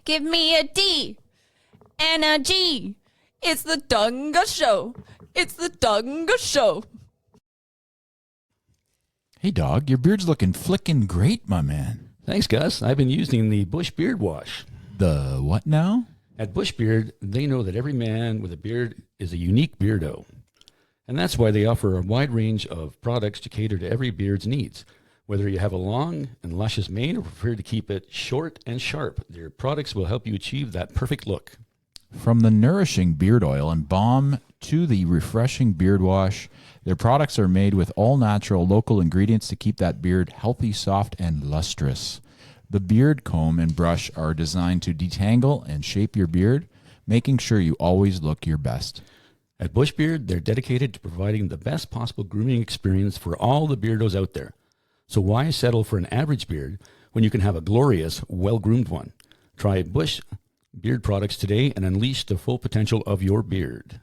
Give me a D and a G. It's the Dunga Show. It's the Dunga Show. Hey, dog, your beard's looking flickin' great, my man. Thanks, Gus. I've been using the Bush Beard Wash. The what now? At Bush Beard, they know that every man with a beard is a unique beardo. And that's why they offer a wide range of products to cater to every beard's needs. Whether you have a long and luscious mane or prefer to keep it short and sharp, their products will help you achieve that perfect look. From the nourishing beard oil and balm to the refreshing beard wash, their products are made with all-natural local ingredients to keep that beard healthy, soft, and lustrous. The beard comb and brush are designed to detangle and shape your beard, making sure you always look your best. At Bush Beard, they're dedicated to providing the best possible grooming experience for all the beardos out there. So why settle for an average beard when you can have a glorious, well-groomed one? Try Bush Beard products today and unleash the full potential of your beard.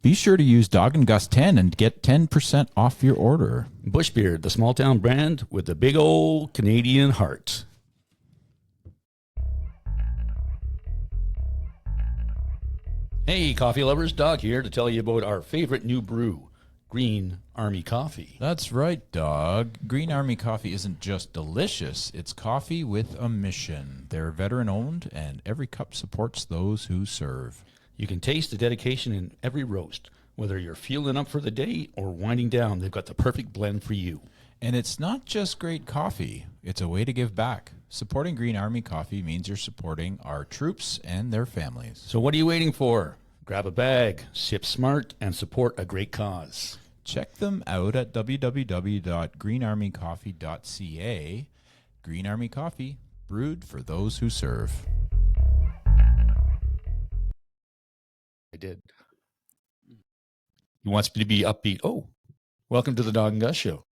Be sure to use Dog and Gus 10 and get 10% off your order. Bush Beard, the small town brand with the big old Canadian heart. Hey, coffee lovers, Doc here to tell you about our favorite new brew, Green Army Coffee. That's right, dog. Green Army Coffee isn't just delicious, it's coffee with a mission. They're veteran-owned, and every cup supports those who serve. You can taste the dedication in every roast. Whether you're fueling up for the day or winding down, they've got the perfect blend for you. And it's not just great coffee, it's a way to give back. Supporting Green Army Coffee means you're supporting our troops and their families. So what are you waiting for? Grab a bag, sip smart, and support a great cause. Check them out at www.greenarmycoffee.ca. Green Army Coffee, brewed for those who serve. I did. He wants me to be upbeat. Oh, welcome to the Dog and Gus Show.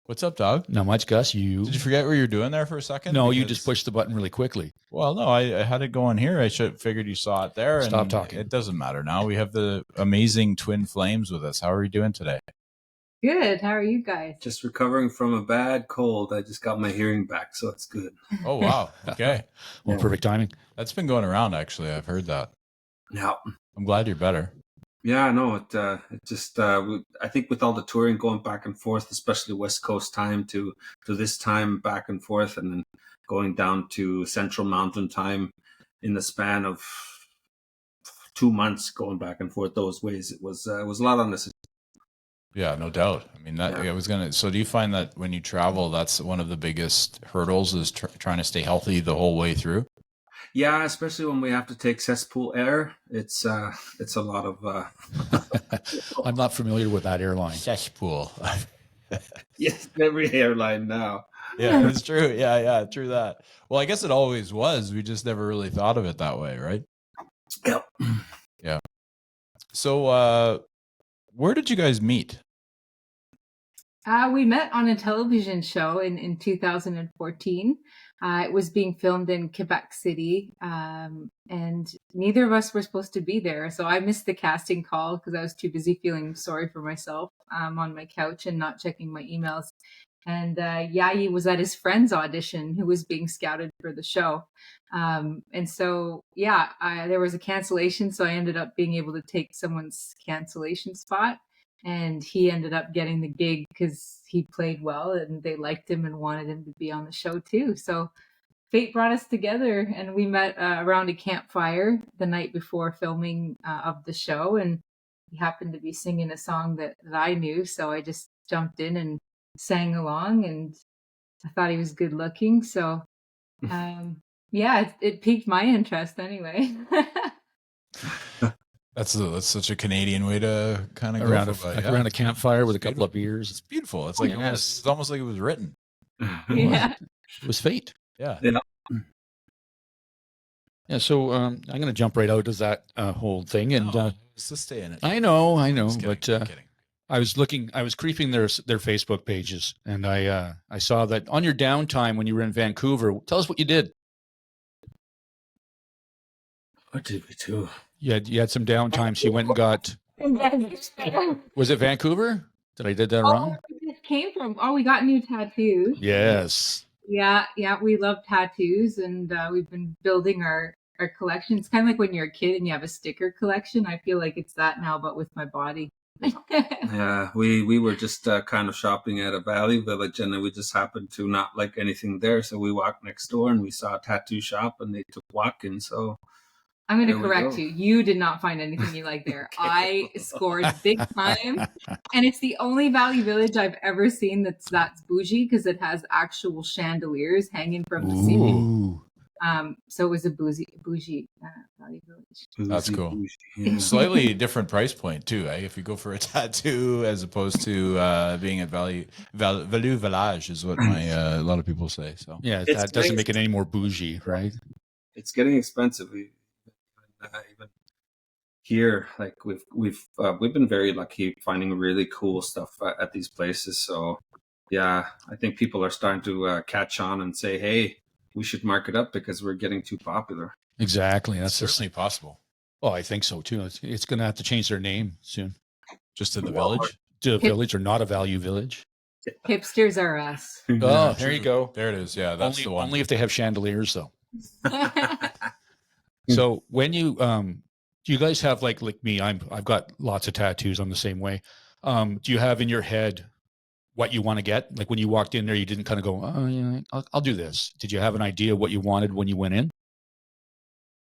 What's up, dog? Not much, Gus. Did you forget what you were doing there for a second? No, you just pushed the button really quickly. Well, no, I had it going here. I figured you saw it there. Stop and talking. It doesn't matter now. We have the amazing twin flames with us. How are you doing today? Good. How are you guys? Just recovering from a bad cold. I just got my hearing back, so it's good. Oh, wow. Okay. Well, perfect timing. That's been going around, actually. I've heard that. Yeah. I'm glad you're better. Yeah, no, it just I think with all the touring going back and forth, especially West Coast time to this time back and forth, and then going down to Central Mountain time in the span of 2 months going back and forth those ways, it was a lot on this. Yeah, no doubt. I mean, I was gonna. So, do you find that when you travel, that's one of the biggest hurdles is trying to stay healthy the whole way through? Yeah, especially when we have to take cesspool air, it's a lot of. I'm not familiar with that airline. Cesspool. Yes, every airline now. Yeah, it's true. Yeah, true that. Well, I guess it always was. We just never really thought of it that way, right? Yep. Yeah. So, where did you guys meet? We met on a television show in 2014. It was being filmed in Quebec City, and neither of us were supposed to be there. So I missed the casting call because I was too busy feeling sorry for myself on my couch and not checking my emails. And Yayi was at his friend's audition who was being scouted for the show. And so, there was a cancellation. So I ended up being able to take someone's cancellation spot. And he ended up getting the gig because he played well and they liked him and wanted him to be on the show too. So fate brought us together and we met around a campfire the night before filming of the show. And he happened to be singing a song that I knew. So I just jumped in and sang along and I thought he was good looking. So it piqued my interest anyway. That's such a Canadian way to kind of Around go around a campfire with a couple of beers. It's beautiful. It's like it's almost like it was written. Yeah. It was fate. Yeah. Yeah, so I'm going to jump right out of that whole thing, and just stay in it. I know, Just but kidding. I was creeping their Facebook pages, and I saw that on your downtime when you were in Vancouver. Tell us what you did. What did we do? You had some downtime, so you went and got. Was it Vancouver? Did I did that wrong? We just came from. Oh, we got new tattoos. Yes. Yeah, we love tattoos, and we've been building our collection. It's kind of like when you're a kid and you have a sticker collection. I feel like it's that now, but with my body. Yeah, we were just kind of shopping at a Valley Village, and we just happened to not like anything there, so we walked next door and we saw a tattoo shop, and they took walking. So I'm going to there we correct go. you. You did not find anything you like there. Okay. I scored big time, and it's the only Valley Village I've ever seen that's bougie because it has actual chandeliers hanging from the ceiling. Ooh. So it was a bougie Valley Village. That's Boozy, cool. bougie, yeah. Slightly different price point too, eh? If you go for a tattoo as opposed to being at Value Village is what my a lot of people say. So Yeah, It's that doesn't nice. make it any more bougie, right? It's getting expensive. Even here, like we've been very lucky finding really cool stuff at these places. So yeah, I think people are starting to catch on and say, "Hey, we should mark it up because we're getting too popular." Exactly. it's That's the certainly possible. Oh, I think so too. It's going to have to change their name soon Just to the Walmart. village. to a Hip- village or not a value village. Hipsters are us. Oh, there you go. There it is. Yeah, that's Only, the one. only if they have chandeliers, though. So when you do you guys have like me? I've got lots of tattoos. I'm the same way. Do you have in your head what you want to get? Like when you walked in there, you didn't kind of go, oh yeah, I'll do this. Did you have an idea what you wanted when you went in?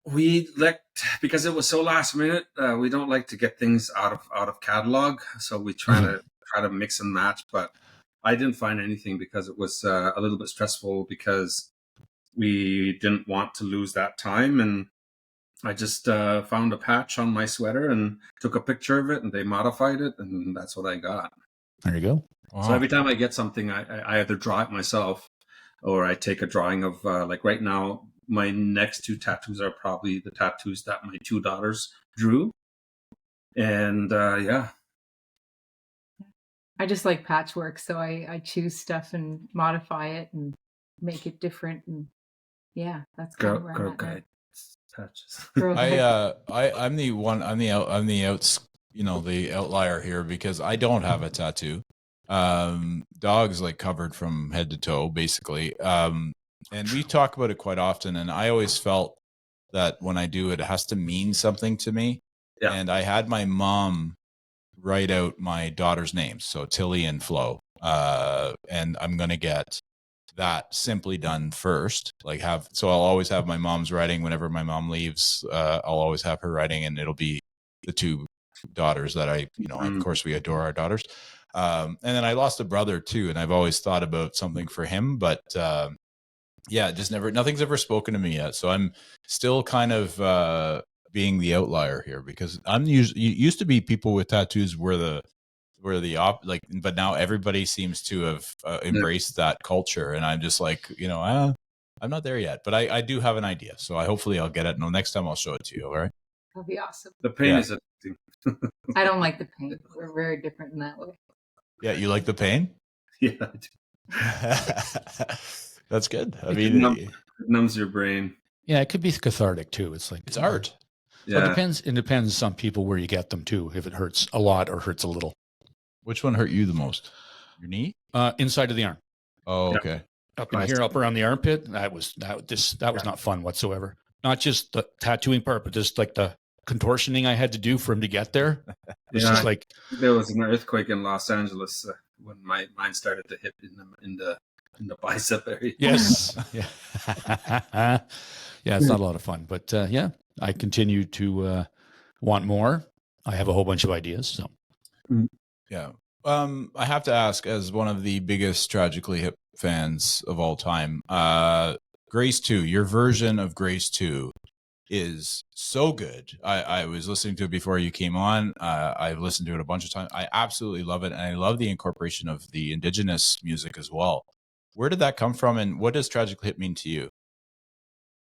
We like because it was so last minute. We don't like to get things out of catalog, so we try to mix and match. But I didn't find anything because it was a little bit stressful because we didn't want to lose that time. And I just found a patch on my sweater and took a picture of it, and they modified it, and that's what I got. There you go. Wow. So every time I get something, I either draw it myself or I take a drawing of like right now. My next two tattoos are probably the tattoos that my two daughters drew, and yeah, I just like patchwork, so I choose stuff and modify it and make it different, and yeah, that's kind of where girl I'm at now. guide patches. Girl guide. I'm the one. I'm the outs. You know, the outlier here because I don't have a tattoo. Dog's like covered from head to toe, basically. And we talk about it quite often. And I always felt that when I do it, it has to mean something to me. Yeah. And I had my mom write out my daughter's names, so Tilly and Flo. And I'm gonna get that simply done first. So I'll always have my mom's writing whenever my mom leaves. I'll always have her writing, and it'll be the two daughters that of course we adore our daughters. And then I lost a brother too, and I've always thought about something for him, but yeah, just nothing's ever spoken to me yet. So I'm still kind of being the outlier here because used to be people with tattoos but now everybody seems to have embraced that culture, and I'm just like, I'm not there yet, but I do have an idea, so hopefully I'll get it. No, next time I'll show it to you. All right. That'll be awesome. The pain Yeah. is addicting. I don't like the pain. We're very different in that way. Yeah, you like the pain? Yeah, I do. That's good. I It mean, it numbs your brain. Yeah, it could be cathartic too. It's like it's art. So Yeah, it depends on people where you get them too. If it hurts a lot or hurts a little. Which one hurt you the most? Your knee? Inside of the arm. Oh, Yeah. okay. Up in here, up around the armpit. That was not fun whatsoever. Not just the tattooing part, but just like the contortioning I had to do for him to get there. It's just like there was an earthquake in Los Angeles when mine started to hit in the bicep area. yes, yeah, yeah. It's not a lot of fun, but yeah, I continue to want more. I have a whole bunch of ideas. So Yeah. I have to ask, as one of the biggest Tragically Hip fans of all time, Grace 2, your version of Grace 2 is so good. I was listening to it before you came on. I've listened to it a bunch of times. I absolutely love it. And I love the incorporation of the Indigenous music as well. Where did that come from? And what does Tragically Hip mean to you?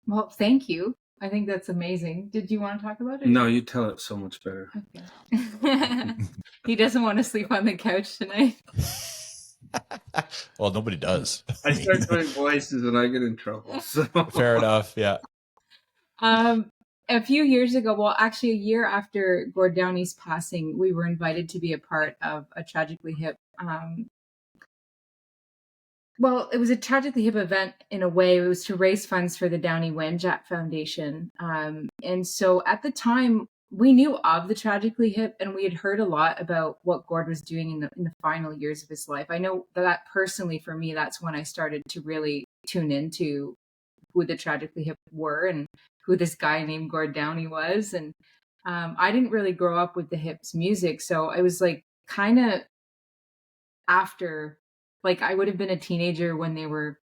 Well, thank you. I think that's amazing. Did you want to talk about it? No, you tell it so much better. Okay. He doesn't want to sleep on the couch tonight. Well, nobody does. I start doing voices and I get in trouble. So. Fair enough. Yeah. A few years ago, well, actually a year after Gord Downey's passing, we were invited to be a part of a Tragically Hip Well, it was a Tragically Hip event in a way. It was to raise funds for the Downey Wenjack Foundation. And so at the time, we knew of the Tragically Hip, and we had heard a lot about what Gord was doing in the final years of his life. I know that personally, for me, that's when I started to really tune into who the Tragically Hip were and who this guy named Gord Downey was. And I didn't really grow up with the Hips music, so I was like kind of after, like I would have been a teenager when they were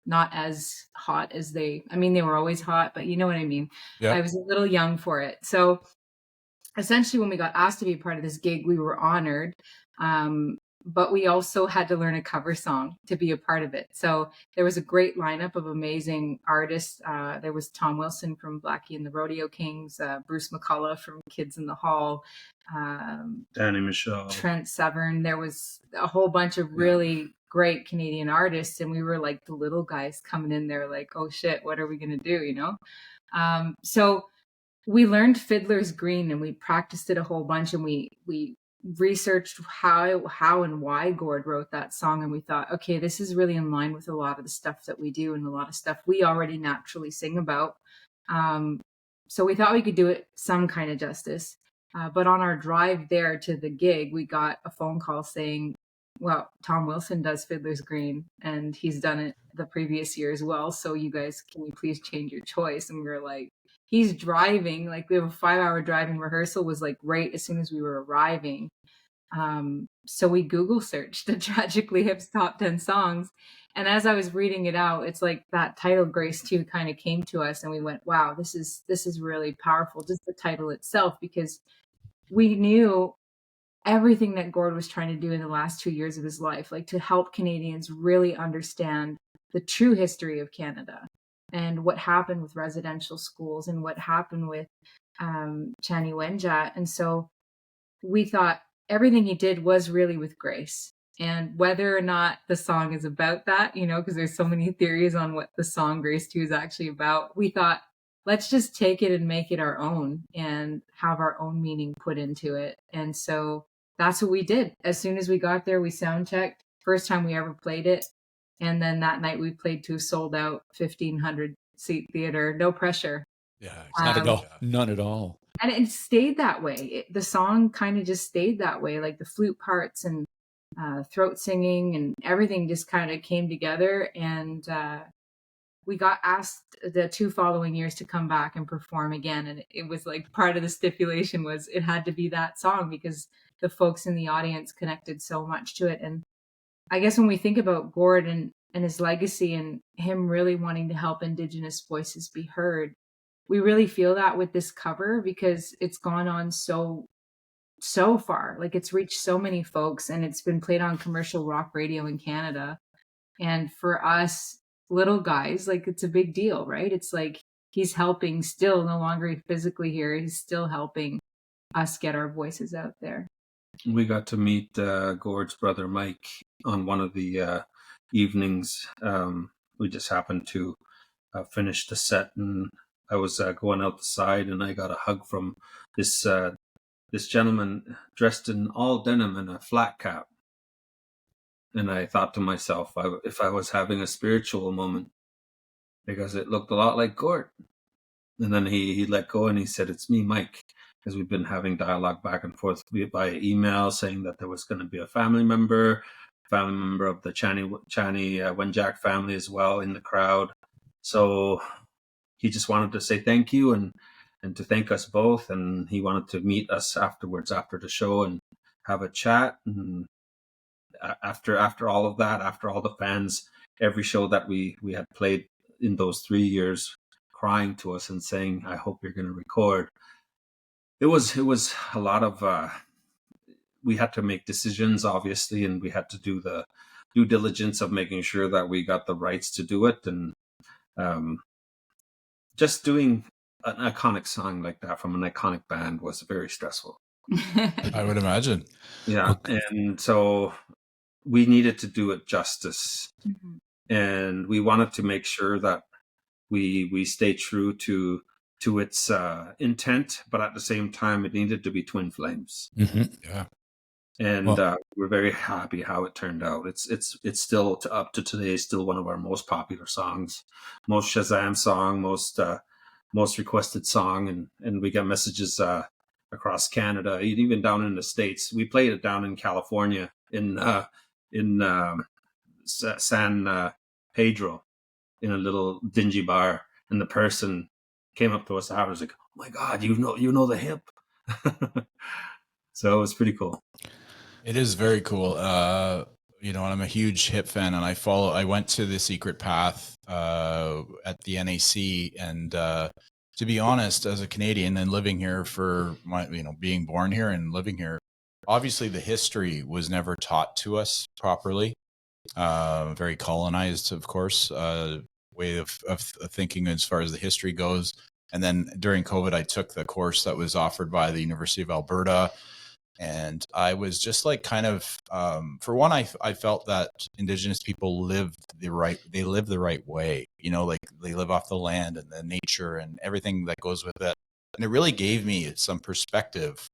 not as hot as I mean, they were always hot, but you know what I mean. I Yep. was a little young for it. So essentially, when we got asked to be part of this gig, we were honored. Um, but we also had to learn a cover song to be a part of it. So there was a great lineup of amazing artists. There was Tom Wilson from Blackie and the Rodeo Kings, Bruce McCullough from Kids in the Hall, Danny Michelle. Trent Severn. There was a whole bunch of really great Canadian artists, and we were like the little guys coming in there like, oh shit, what are we going to do, you know? So we learned Fiddler's Green, and we practiced it a whole bunch, and we researched how and why Gord wrote that song, and we thought, okay, this is really in line with a lot of the stuff that we do and a lot of stuff we already naturally sing about. So we thought we could do it some kind of justice. But on our drive there to the gig, we got a phone call saying, well, Tom Wilson does Fiddler's Green, and he's done it the previous year as well. So you guys, can you please change your choice? And we were like, he's driving. Like, we have a 5-hour driving rehearsal, was like right as soon as we were arriving. So we Google searched the Tragically Hip's top 10 songs. And as I was reading it out, it's like that title, Grace 2, kind of came to us, and we went, wow, this is really powerful, just the title itself, because we knew everything that Gord was trying to do in the last 2 years of his life, like to help Canadians really understand the true history of Canada and what happened with residential schools and what happened with Chani Wenjatt. And so we thought everything he did was really with grace. And whether or not the song is about that, you know, because there's so many theories on what the song Grace 2 is actually about, we thought, let's just take it and make it our own and have our own meaning put into it. And so that's what we did. As soon as we got there, we sound checked. First time we ever played it. And then that night we played to a sold out 1,500 seat theater. No pressure. Yeah. Not at all. Yeah. None at all. And it stayed that way. The song kind of just stayed that way. Like the flute parts and throat singing and everything just kind of came together. And we got asked the 2 following years to come back and perform again. And it was like part of the stipulation was it had to be that song because the folks in the audience connected so much to it. And I guess when we think about Gord and his legacy and him really wanting to help Indigenous voices be heard, we really feel that with this cover because it's gone on so far. Like, it's reached so many folks, and it's been played on commercial rock radio in Canada. And for us little guys, like, it's a big deal, right? It's like he's helping still, no longer physically here, he's still helping us get our voices out there. We got to meet Gord's brother Mike on one of the evenings. We just happened to finish the set, and I was going out the side, and I got a hug from this gentleman dressed in all denim and a flat cap. And I thought to myself, if I was having a spiritual moment, because it looked a lot like Gord. And then he let go and he said, "It's me, Mike," because we've been having dialogue back and forth by email saying that there was going to be a family member of the Chani Wenjack family as well in the crowd. So he just wanted to say thank you and to thank us both. And he wanted to meet us afterwards, after the show, and have a chat. And after all of that, after all the fans, every show that we had played in those 3 years, crying to us and saying, "I hope you're going to record." It was a lot of, we had to make decisions, obviously, and we had to do the due diligence of making sure that we got the rights to do it. And just doing an iconic song like that from an iconic band was very stressful. I would imagine. Yeah. And so we needed to do it justice. Mm-hmm. And we wanted to make sure that we stay true to its intent, but at the same time, it needed to be twin flames. Mm-hmm. Yeah. and Well, we're very happy how it turned out. It's still up to today, still one of our most popular songs, most Shazam song, most requested song, and we got messages across Canada, even down in the States. We played it down in California in San Pedro, in a little dingy bar, and the person came up to us afterwards like, "Oh my God, you know the hip." So it was pretty cool. It is very cool. And I'm a huge hip fan, and I went to the Secret Path at the NAC, and to be honest, as a Canadian and living here for being born here and living here, obviously the history was never taught to us properly. Very colonized, of course, way of thinking as far as the history goes. And then during COVID, I took the course that was offered by the University of Alberta. And I was just like kind of, for one, I felt that Indigenous people live the right way, like they live off the land and the nature and everything that goes with it. And it really gave me some perspective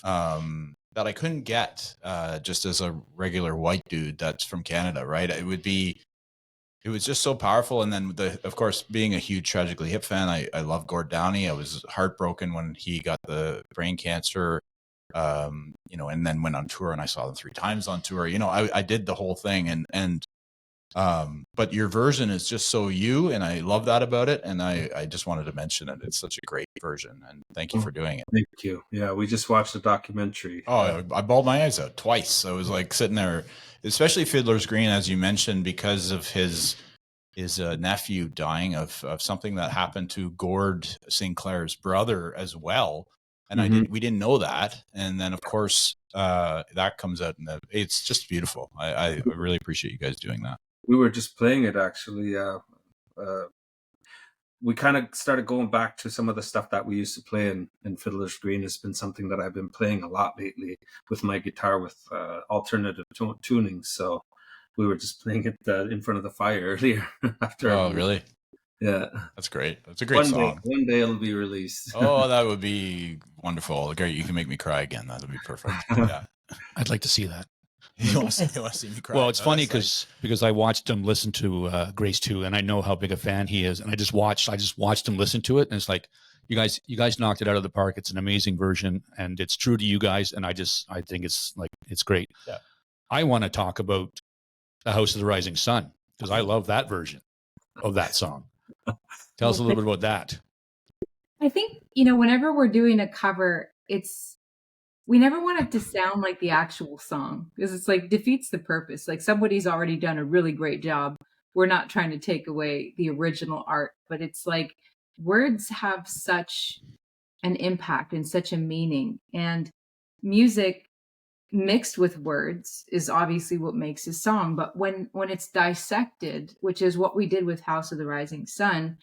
that I couldn't get just as a regular white dude that's from Canada, right? It was just so powerful. And then of course, being a huge Tragically Hip fan, I love Gord Downey. I was heartbroken when he got the brain cancer. And then went on tour, and I saw them 3 times on tour. I did the whole thing, but your version is just so you, and I love that about it. And I just wanted to mention it. It's such a great version, and thank you for doing it. Thank you. Yeah, we just watched the documentary. Oh, I bawled my eyes out twice. I was like sitting there, especially Fiddler's Green, as you mentioned, because of his nephew dying of something that happened to Gord Sinclair's brother as well. And we didn't know that. And then of course, that comes out, and it's just beautiful. I really appreciate you guys doing that. We were just playing it actually. We kind of started going back to some of the stuff that we used to play in Fiddler's Green. Has been something that I've been playing a lot lately with my guitar with alternative tunings. So we were just playing it in front of the fire earlier. After. Oh, really? Yeah, that's great. That's a great song. One day it'll be released. Oh, that would be wonderful. Great, you can make me cry again. That would be perfect. Yeah, I'd like to see that. You want to see me cry? Well, it's funny because I watched him listen to Grace 2, and I know how big a fan he is, and I just watched him listen to it, and it's like, you guys knocked it out of the park. It's an amazing version, and it's true to you guys, and I think it's great. Yeah. I want to talk about The House of the Rising Sun, because I love that version of that song. Tell us a little bit about that. I think, whenever we're doing a cover, we never want it to sound like the actual song, because it's like defeats the purpose. Like, somebody's already done a really great job. We're not trying to take away the original art, but it's like words have such an impact and such a meaning, and music mixed with words is obviously what makes a song. But when it's dissected, which is what we did with House of the Rising Sun,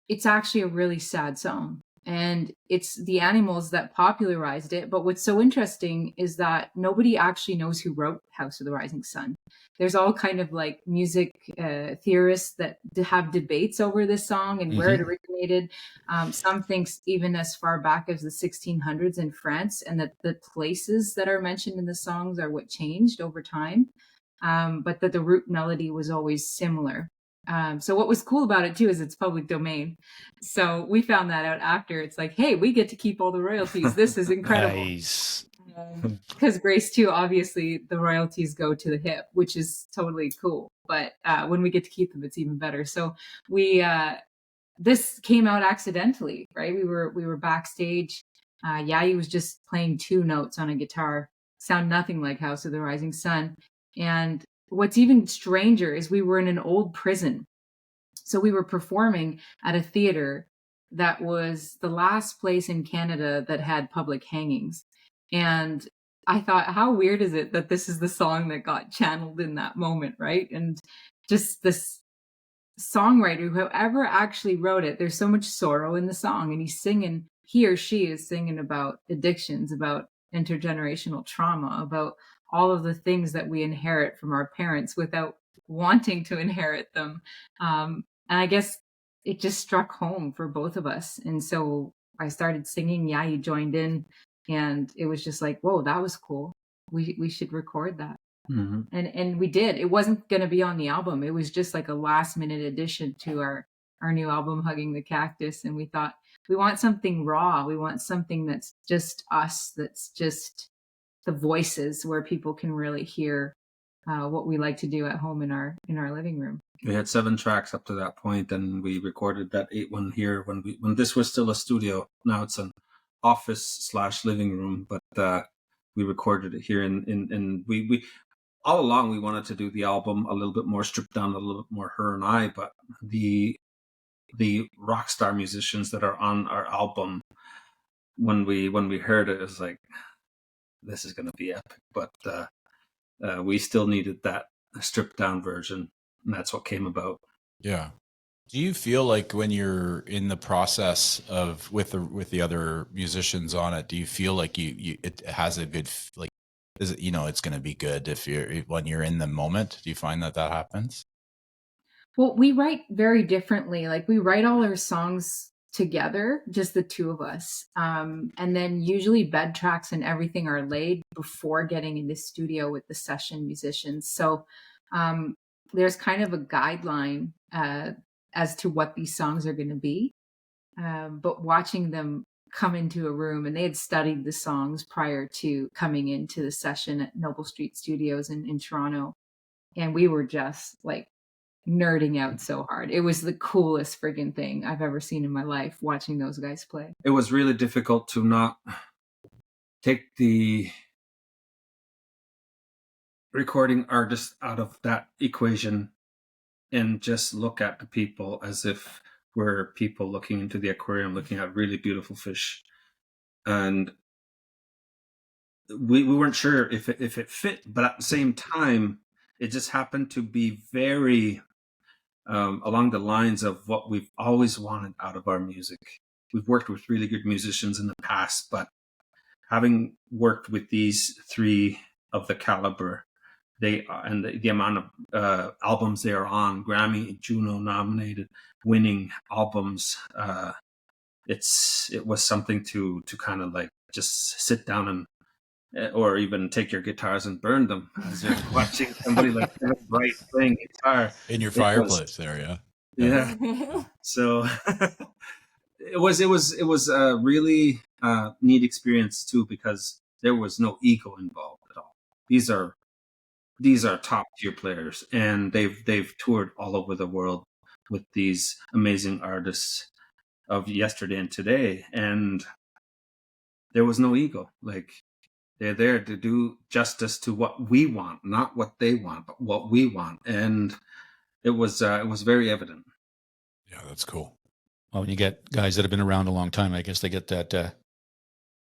it's actually a really sad song, and it's the Animals that popularized it. But what's so interesting is that nobody actually knows who wrote House of the Rising Sun. There's all kind of like music theorists that have debates over this song and where it originated. Some think even as far back as the 1600s in France, and that the places that are mentioned in the songs are what changed over time, but that the root melody was always similar. So what was cool about it too is it's public domain. So we found that out after. It's like, hey, we get to keep all the royalties. This is incredible. Nice. Because Grace 2, obviously the royalties go to the hip, which is totally cool. But when we get to keep them, it's even better. So this came out accidentally, right? We were backstage. Yayi was just playing 2 notes on a guitar, sound nothing like House of the Rising Sun. And what's even stranger is we were in an old prison. So we were performing at a theater that was the last place in Canada that had public hangings. And I thought, how weird is it that this is the song that got channeled in that moment, right? And just this songwriter, whoever actually wrote it, there's so much sorrow in the song. And he or she is singing about addictions, about intergenerational trauma, about all of the things that we inherit from our parents without wanting to inherit them. And I guess it just struck home for both of us. And so I started singing, Yayi joined in, and it was just like, whoa, that was cool. we should record that. Hmm. And we did. It wasn't going to be on the album. It was just like a last minute addition to our new album, Hugging the Cactus. And we thought, we want something raw. We want something that's just us, that's just the voices where people can really hear what we like to do at home in our living room. We had 7 tracks up to that point, and we recorded that 8th one here when this was still a studio. Now it's an office/living room, but we recorded it here. And we all along we wanted to do the album a little bit more stripped down, a little bit more her and I. But the rock star musicians that are on our album, when we heard it, it was like, this is going to be epic. But we still needed that stripped down version, and that's what came about. Yeah. Do you feel like when you're in the process of with the other musicians on it, do you feel like it has a good, like, is it, it's going to be good when you're in the moment? Do you find that happens? Well, we write very differently. Like, we write all our songs together, just the two of us. And then usually bed tracks and everything are laid before getting in the studio with the session musicians. So there's kind of a guideline as to what these songs are going to be. But watching them come into a room, and they had studied the songs prior to coming into the session at Noble Street Studios in Toronto. And we were just like nerding out so hard. It was the coolest friggin' thing I've ever seen in my life, watching those guys play. It was really difficult to not take the recording artist out of that equation and just look at the people as if we're people looking into the aquarium, looking at really beautiful fish. And we weren't sure if it fit, but at the same time, it just happened to be very along the lines of what we've always wanted out of our music. We've worked with really good musicians in the past, but having worked with these 3 of the caliber, they and the amount of albums they are on, Grammy, Juno nominated, winning albums, it was something to kind of like just sit down and or even take your guitars and burn them as you're watching somebody like Bright playing guitar In your fireplace there, yeah. So it was a really neat experience too, because there was no ego involved at all. These are top tier players, and they've toured all over the world with these amazing artists of yesterday and today, and there was no ego. Like, they're there to do justice to what we want, not what they want, but what we want. And it was very evident. Yeah, that's cool. Well, when you get guys that have been around a long time, I guess they get that.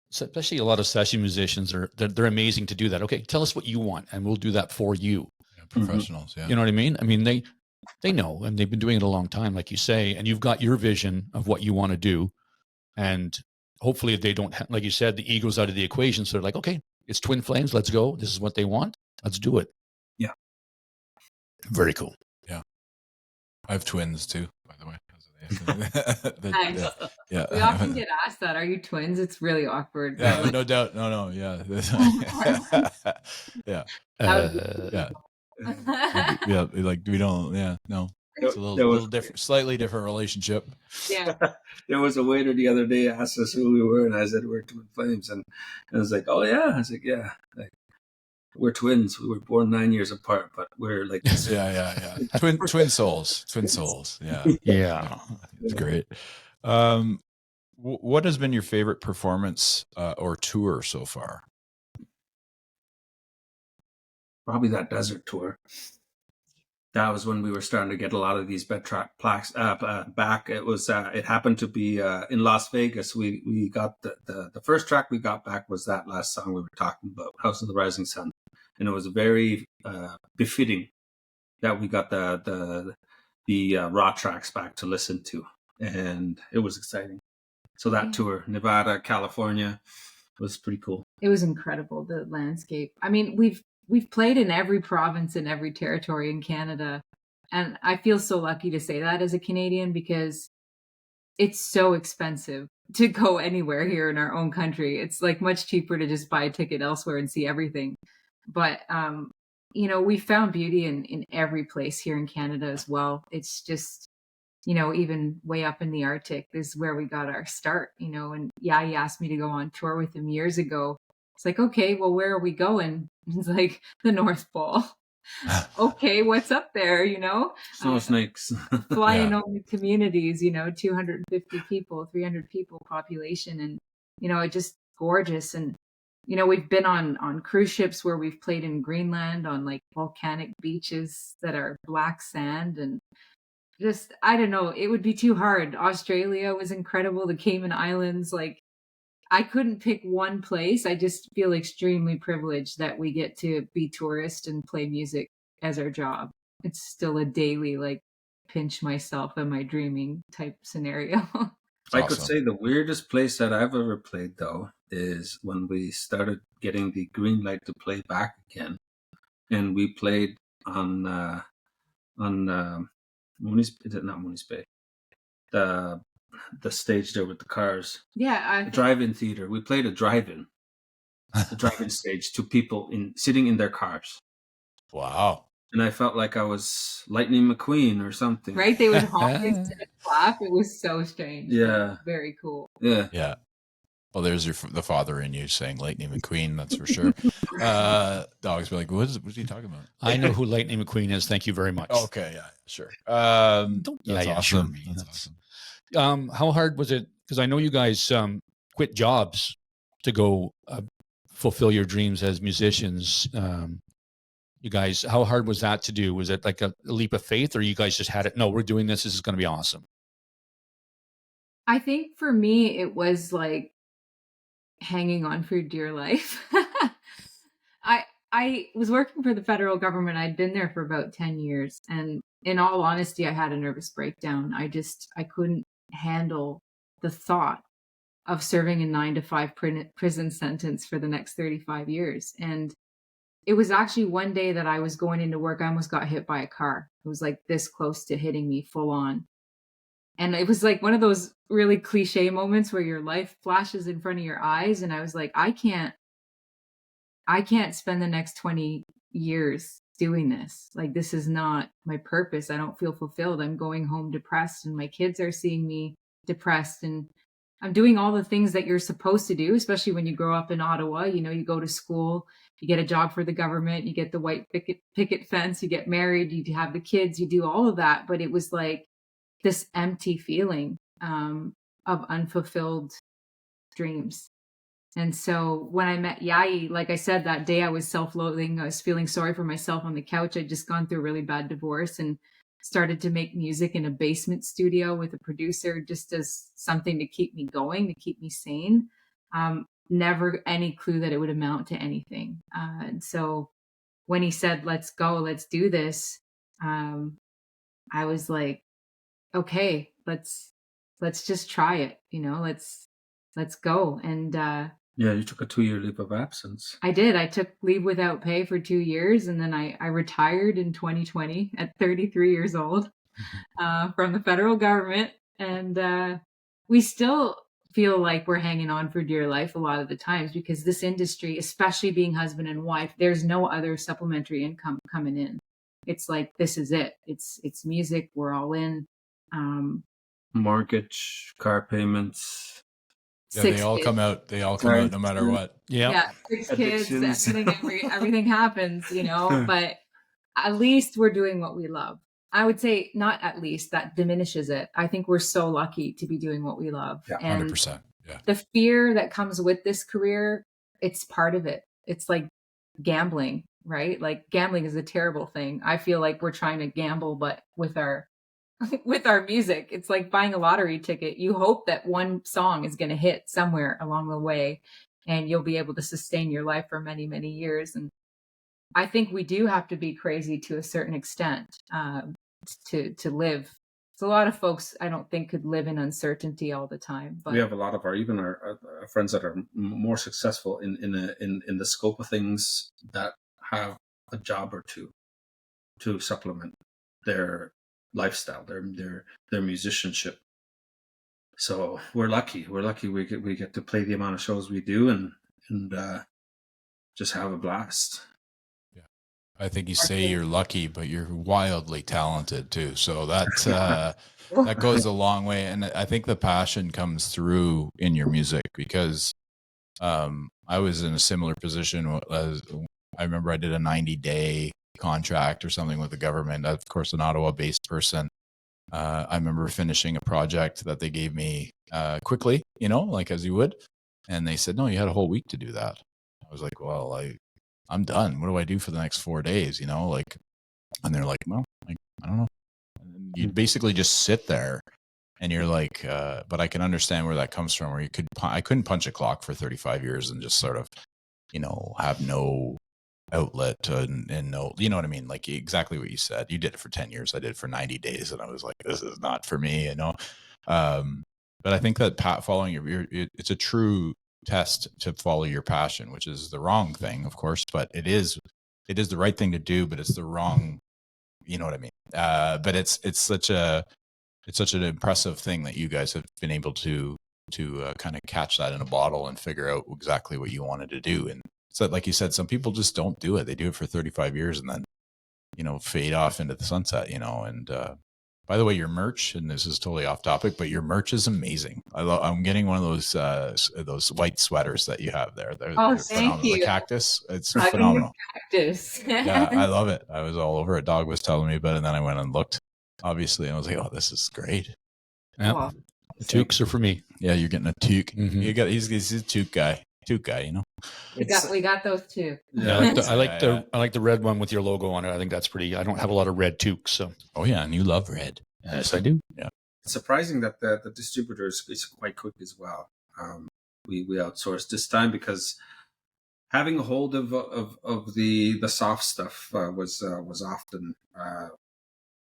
Especially a lot of session musicians they're amazing to do that. Okay, tell us what you want, and we'll do that for you. Yeah, professionals, yeah. You know what I mean? I mean, they know, and they've been doing it a long time, like you say, and you've got your vision of what you want to do, and hopefully they don't, like you said, the ego's out of the equation. So they're like, okay, it's Twin Flames. Let's go. This is what they want. Let's do it. Yeah. Very cool. Yeah. I have twins too, by the way. Nice. Yeah. We often get asked that. Are you twins? It's really awkward. Yeah, Like, no doubt. No, yeah. Yeah. Yeah. Yeah. Like, we don't, no. It's a little different, slightly different relationship. Yeah. There was a waiter the other day asked us who we were, and I said we're Twin Flames, and I was like, oh yeah. I was like, yeah, like, we're twins. We were born 9 years apart, but we're like Yeah. Twin souls. Yeah. Yeah. It's great. What has been your favorite performance or tour so far? Probably that desert tour. That was when we were starting to get a lot of these bed track plaques back. It was it happened to be in Las Vegas. We got the first track we got back was that last song we were talking about, House of the Rising Sun, and it was very befitting that we got the raw tracks back to listen to, and it was exciting. So that tour, Nevada, California, was pretty cool. It was incredible, the landscape. I mean, we've played in every province and every territory in Canada. And I feel so lucky to say that as a Canadian, because it's so expensive to go anywhere here in our own country. It's like much cheaper to just buy a ticket elsewhere and see everything. But we found beauty in every place here in Canada as well. It's just, even way up in the Arctic is where we got our start, and yeah, he asked me to go on tour with him years ago. It's like, okay, well, where are we going? It's like the North Pole. Okay, what's up there, Snow snakes. flying only communities, 250 people, 300 people population. And, it's just gorgeous. And, we've been on cruise ships where we've played in Greenland on like volcanic beaches that are black sand. And just, I don't know, it would be too hard. Australia was incredible. The Cayman Islands, like, I couldn't pick one place. I just feel extremely privileged that we get to be tourists and play music as our job. It's still a daily, like, pinch myself, am I dreaming type scenario. I could awesome. say the weirdest place that I've ever played, though, is when we started getting the green light to play back again, and we played on Mooney's. Is it not Mooney's Bay? The stage there with the cars. Yeah, The drive-in theater. We played a drive-in stage to people sitting in their cars, Wow. and I felt like I was Lightning McQueen or something. right? They would honk instead of clap. It was so strange. Yeah. Very cool. Yeah. Yeah. Well, there's the father in you saying Lightning McQueen, that's for sure. Dogs be like, what is he talking about? I know who Lightning McQueen is. Thank you very much. Okay, yeah, sure. That's That's sure awesome. me. That's That's- awesome. How hard was it? Because I know you guys quit jobs to go fulfill your dreams as musicians. You guys, how hard was that to do? Was it like a leap of faith, or you guys just had it? No, we're doing this. This is going to be awesome. I think for me, it was like hanging on for dear life. I was working for the federal government. I'd been there for about 10 years. And in all honesty, I had a nervous breakdown. I couldn't handle the thought of serving a 9-to-5 prison sentence for the next 35 years. And it was actually one day that I was going into work, I almost got hit by a car. It was like this close to hitting me full on. And it was like one of those really cliche moments where your life flashes in front of your eyes. And I was like, I can't spend the next 20 years doing this. Like, this is not my purpose. I don't feel fulfilled. I'm going home depressed, and my kids are seeing me depressed. And I'm doing all the things that you're supposed to do, especially when you grow up in Ottawa. You go to school, you get a job for the government, you get the white picket fence, you get married, you have the kids, you do all of that. But it was like this empty feeling of unfulfilled dreams. And so when I met Yai, like I said, that day I was self-loathing. I was feeling sorry for myself on the couch. I'd just gone through a really bad divorce and started to make music in a basement studio with a producer, just as something to keep me going, to keep me sane. Never any clue that it would amount to anything. And so when he said, let's go, let's do this, I was like, okay, let's just try it. Let's go. And Yeah, you took a 2-year leave of absence. I did. I took leave without pay for 2 years, and then I retired in 2020 at 33 years old from the federal government. And we still feel like we're hanging on for dear life a lot of the times, because this industry, especially being husband and wife, there's no other supplementary income coming in. It's like, this is it. It's music. We're all in. Mortgage, car payments. Yeah, they all come out. They all come out no matter what. Yeah, 6 kids, Addictions. everything happens, but at least we're doing what we love. I would say not at least, that diminishes it. I think we're so lucky to be doing what we love. Yeah, And 100%. Yeah. the fear that comes with this career, it's part of it. It's like gambling, right? Like, gambling is a terrible thing. I feel like we're trying to gamble, but with our music. It's like buying a lottery ticket. You hope that one song is going to hit somewhere along the way, and you'll be able to sustain your life for many, many years. And I think we do have to be crazy to a certain extent to live. So a lot of folks, I don't think, could live in uncertainty all the time. But We have a lot of our friends that are more successful in the scope of things, that have a job or two to supplement their lifestyle, their musicianship. So we're lucky. We get to play the amount of shows we do, and just have a blast. I think you say you're lucky, but you're wildly talented too. So that that goes a long way, and I think the passion comes through in your music because I was in a similar position as I remember I did a 90-day contract or something with the government. Of course, an Ottawa-based person. I remember finishing a project that they gave me quickly, like as you would, and they said, "No, you had a whole week to do that." I was like, "Well, I'm done. What do I do for the next 4 days?" And they're like, "Well, I don't know." And you basically just sit there, and you're like, "But I can understand where that comes from. Where I couldn't punch a clock for 35 years and just sort of, have no outlet and no, you know what I mean? Like exactly what you said. You did it for 10 years. I did it for 90 days, and I was like, this is not for me, But I think that following it's a true test to follow your passion, which is the wrong thing, of course, but it is the right thing to do, but it's the wrong, you know what I mean? But it's such an impressive thing that you guys have been able to kind of catch that in a bottle and figure out exactly what you wanted to do. And so, like you said, some people just don't do it. They do it for 35 years and then, fade off into the sunset, And by the way, your merch, and this is totally off topic, but your merch is amazing. I'm getting one of those white sweaters that you have there. They're Thank phenomenal. you. The cactus, it's Hugging the phenomenal. cactus. Yeah, I love it. I was all over it. Dog was telling me about it, and then I went and looked, obviously, and I was like, "Oh, this is great." Yeah. Oh, The toques are for me. Yeah, you're getting a toque. Mhm. He's a toque guy. Toque guy, we got those too. Yeah, I like the red one with your logo on it. I think that's pretty. I don't have a lot of red toques, so. Oh yeah, and you love red. Yes, I do. Yeah. It's surprising that the distributor is quite quick as well. We outsourced this time because having a hold of the soft stuff was often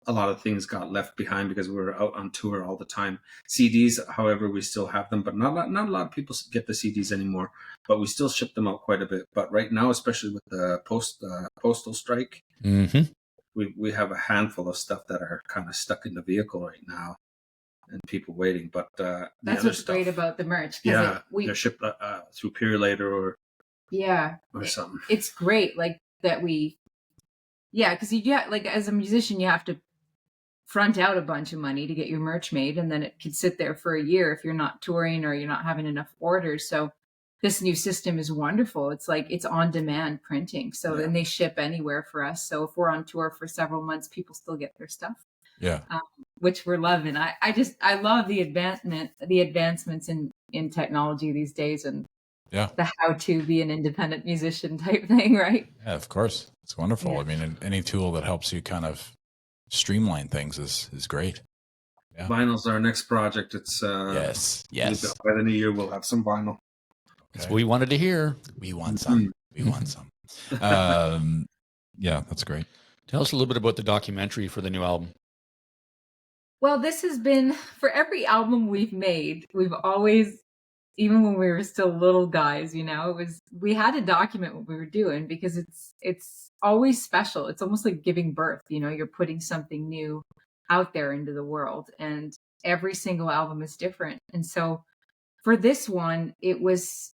a lot of things got left behind because we were out on tour all the time. CDs, however, we still have them, but not a lot of people get the CDs anymore. But we still ship them out quite a bit. But right now, especially with the postal strike, Mm-hmm. we have a handful of stuff that are kind of stuck in the vehicle right now, and people waiting. But That's what's great about the merch. Yeah, they're shipped through Purelator or something. It's great, like that because like as a musician, you have to front out a bunch of money to get your merch made, and then it could sit there for a year if you're not touring or you're not having enough orders. So this new system is wonderful. It's like it's on demand printing. So then they ship anywhere for us. So if we're on tour for several months, people still get their stuff. Yeah. Which we're loving. I love the advancements in technology these days, and the how to be an independent musician type thing, right? Yeah, of course. It's wonderful. Yeah. I mean, any tool that helps you kind of streamline things is great. Yeah. Vinyl's our next project. It's yes. By the new year, we'll have some vinyl. That's what we wanted to hear. We want some. We want some. Yeah, that's great. Tell us a little bit about the documentary for the new album. Well, this has been for every album we've made. We've always, even when we were still little guys, we had to document what we were doing because it's always special. It's almost like giving birth. You're putting something new out there into the world, and every single album is different. And so for this one, it was,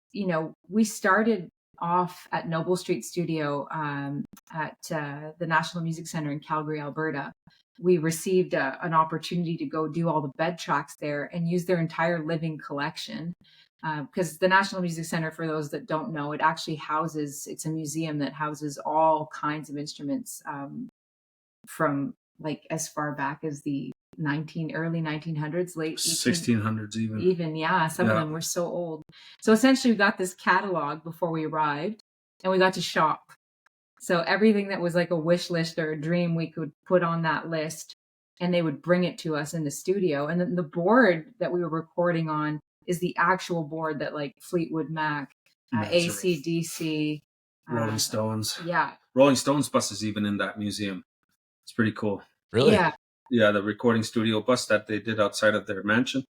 we started off at Noble Street Studio at the National Music Center in Calgary, Alberta. We received an opportunity to go do all the bed tracks there and use their entire living collection. Because the National Music Center, for those that don't know, it actually it's a museum that houses all kinds of instruments from like as far back as the early 1900s, late 1600s even. Some of them were so old. So essentially we got this catalog before we arrived, and we got to shop. So everything that was like a wish list or a dream, we could put on that list, and they would bring it to us in the studio. And then the board that we were recording on is the actual board that like Fleetwood Mac, AC/DC, Rolling Stones. Yeah. Rolling Stones bus is even in that museum. It's pretty cool. Really? Yeah. Yeah, the recording studio bus that they did outside of their mansion.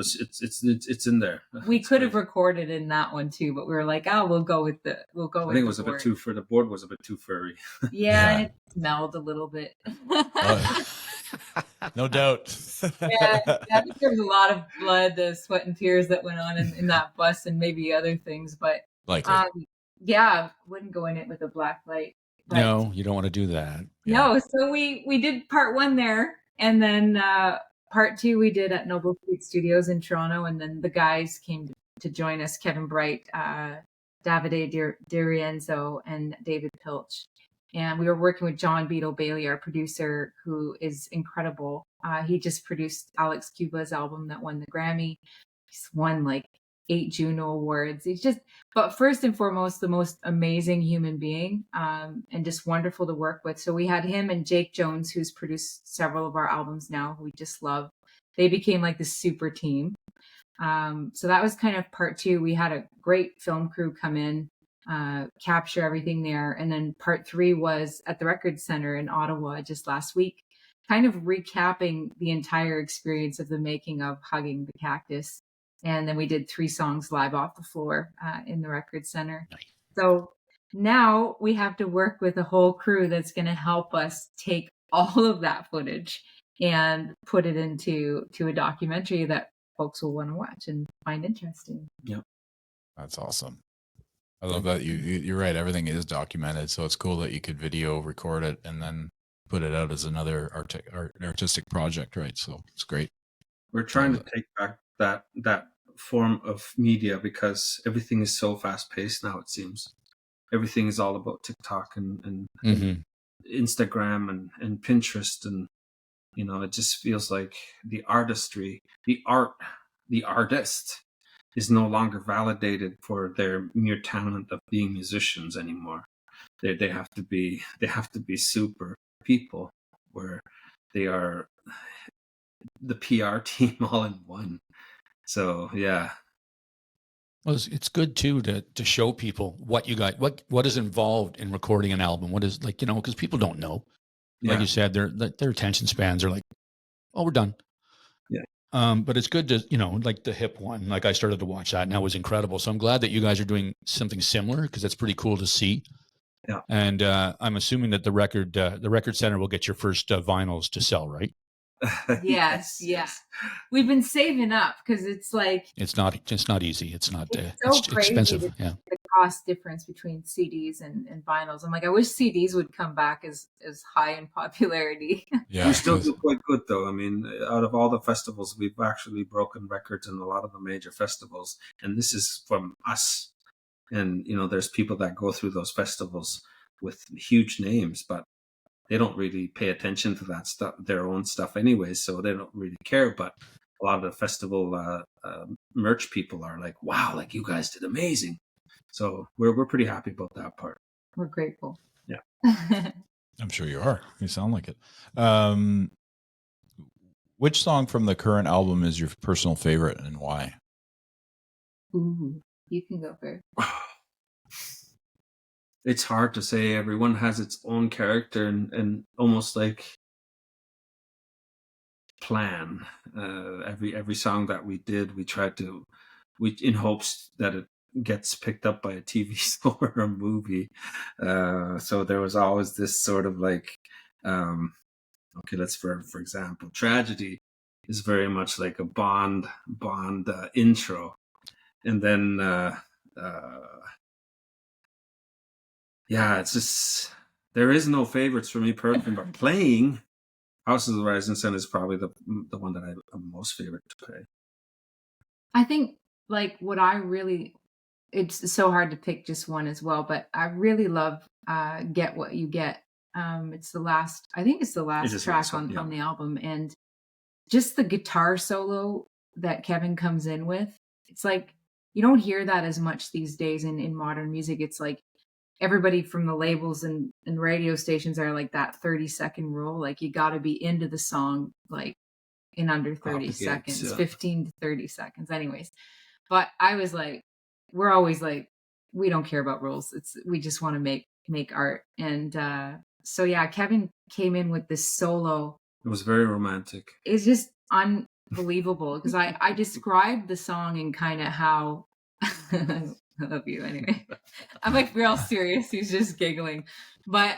It's in there. We could have recorded in that one too, but we were like, we'll go with the I think it was a bit too furry. The board was a bit too furry. Yeah. It smelled a little bit. No doubt. Yeah, I think there was a lot of blood, the sweat and tears that went on in that bus, and maybe other things, but likely. wouldn't go in it with a black light. But No, you don't want to do that. no, so we did part one there, and then part two we did at Noble Street Studios in Toronto, and then the guys came to join us: Kevin Bright, Davide D'Arienzo, and David Pilch. And we were working with John Beadle Bailey, our producer, who is incredible. He just produced Alex Cuba's album that won the Grammy. He's won like 8 Juno Awards. He's just, but first and foremost, the most amazing human being, and just wonderful to work with. So we had him and Jake Jones, who's produced several of our albums now, who we just love. They became like the super team. So that was kind of part two. We had a great film crew come in, capture everything there. And then part three was at the Record Center in Ottawa just last week, kind of recapping the entire experience of the making of Hugging the Cactus. And then we did 3 songs live off the floor in the Record Center. Nice. So now we have to work with a whole crew that's going to help us take all of that footage and put it into a documentary that folks will want to watch and find interesting. Yep. That's awesome. I love that you're right. Everything is documented, so it's cool that you could video record it and then put it out as another artistic project, right? So it's great. We're trying to take back that form of media because everything is so fast paced now. It seems everything is all about TikTok and Instagram and Pinterest, and it just feels like the artistry, the artist is no longer validated for their mere talent of being musicians anymore. They have to be super people, where they are the PR team all in one. So yeah. Well, it's good too to show people what you got, what is involved in recording an album. What is because people don't know. Like you said, their attention spans are like, oh, we're done. Yeah. But it's good to like the hip one. Like I started to watch that, and that was incredible. So I'm glad that you guys are doing something similar, because that's pretty cool to see. Yeah. And I'm assuming that the record center will get your first vinyls to sell, right? Yes. We've been saving up because it's like it's not easy. It's not it's so crazy expensive. The cost difference between CDs and vinyls. I'm like, I wish CDs would come back as high in popularity. Yeah, we still do quite good though. I mean, out of all the festivals, we've actually broken records in a lot of the major festivals, and this is from us. And there's people that go through those festivals with huge names, but they don't really pay attention to that stuff, their own stuff anyway, so they don't really care. But a lot of the festival merch people are like, wow, like you guys did amazing. So we're pretty happy about that part. We're grateful. Yeah. I'm sure you are. You sound like it. Which song from the current album is your personal favorite, and why? Ooh, you can go first. It's hard to say. Everyone has its own character and almost like plan. Every song that we did, we in hopes that it gets picked up by a TV show or a movie. So there was always this sort of like, okay, let's for example, Tragedy is very much like a Bond intro, and then yeah, it's just, there is no favorites for me personally, but playing House of the Rising Sun is probably the one that I'm most favorite to play. I think like it's so hard to pick just one as well, but I really love Get What You Get. It's the last track on the album, and just the guitar solo that Kevin comes in with. It's like, you don't hear that as much these days in modern music. It's like everybody from the labels and radio stations are like that 30-second rule. Like you got to be into the song like in under 30 seconds, 15 to 30 seconds. Anyways, but I was like, we're always like, we don't care about rules. We just want to make art. And so yeah, Kevin came in with this solo. It was very romantic. It's just unbelievable because I described the song and kind of how I love you anyway. I'm like real serious. He's just giggling. But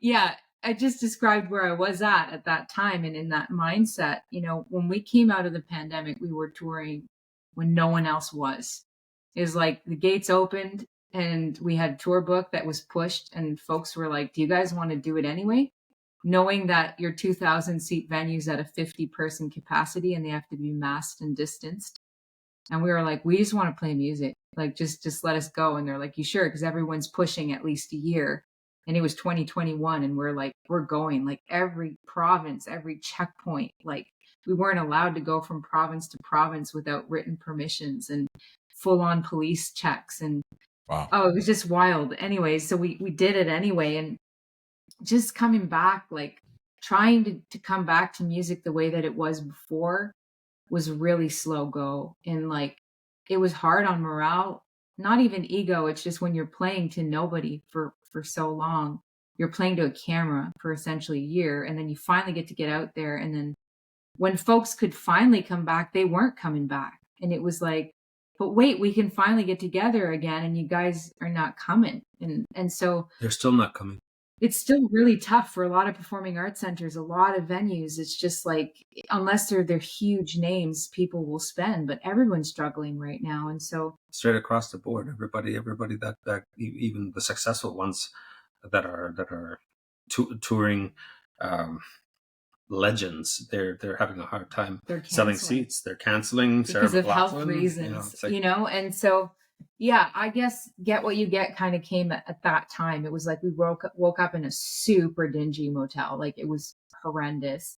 yeah, I just described where I was at that time and in that mindset. When we came out of the pandemic, we were touring when no one else was. It was like the gates opened and we had a tour book that was pushed, and folks were like, do you guys want to do it anyway? Knowing that your 2,000 seat venues at a 50-person capacity and they have to be masked and distanced. And we were like, we just want to play music. Like, just let us go. And they're like, you sure? Because everyone's pushing at least a year. And it was 2021. And we're like, we're going. Like, every province, every checkpoint. Like, we weren't allowed to go from province to province without written permissions and full on police checks. And Wow. oh, it was just wild. Anyways, so we did it anyway. And just coming back, like trying to come back to music the way that it was before was really slow go. And like, it was hard on morale, not even ego. It's just when you're playing to nobody for so long, you're playing to a camera for essentially a year. And then you finally get out there. And then when folks could finally come back, they weren't coming back. And it was like, but wait, we can finally get together again. And you guys are not coming. And so They're still not coming. it's still really tough for a lot of performing arts centers, a lot of venues. It's just like, unless they're huge names, people will spend, but everyone's struggling right now. And so Straight across the board, everybody that even the successful ones that are touring legends, they're having a hard time they're selling canceling seats. They're canceling because of health McLachlan, reasons, it's like, and so, yeah, I guess Get What You Get kind of came at that time. It was like we woke up in a super dingy motel. Like, it was horrendous.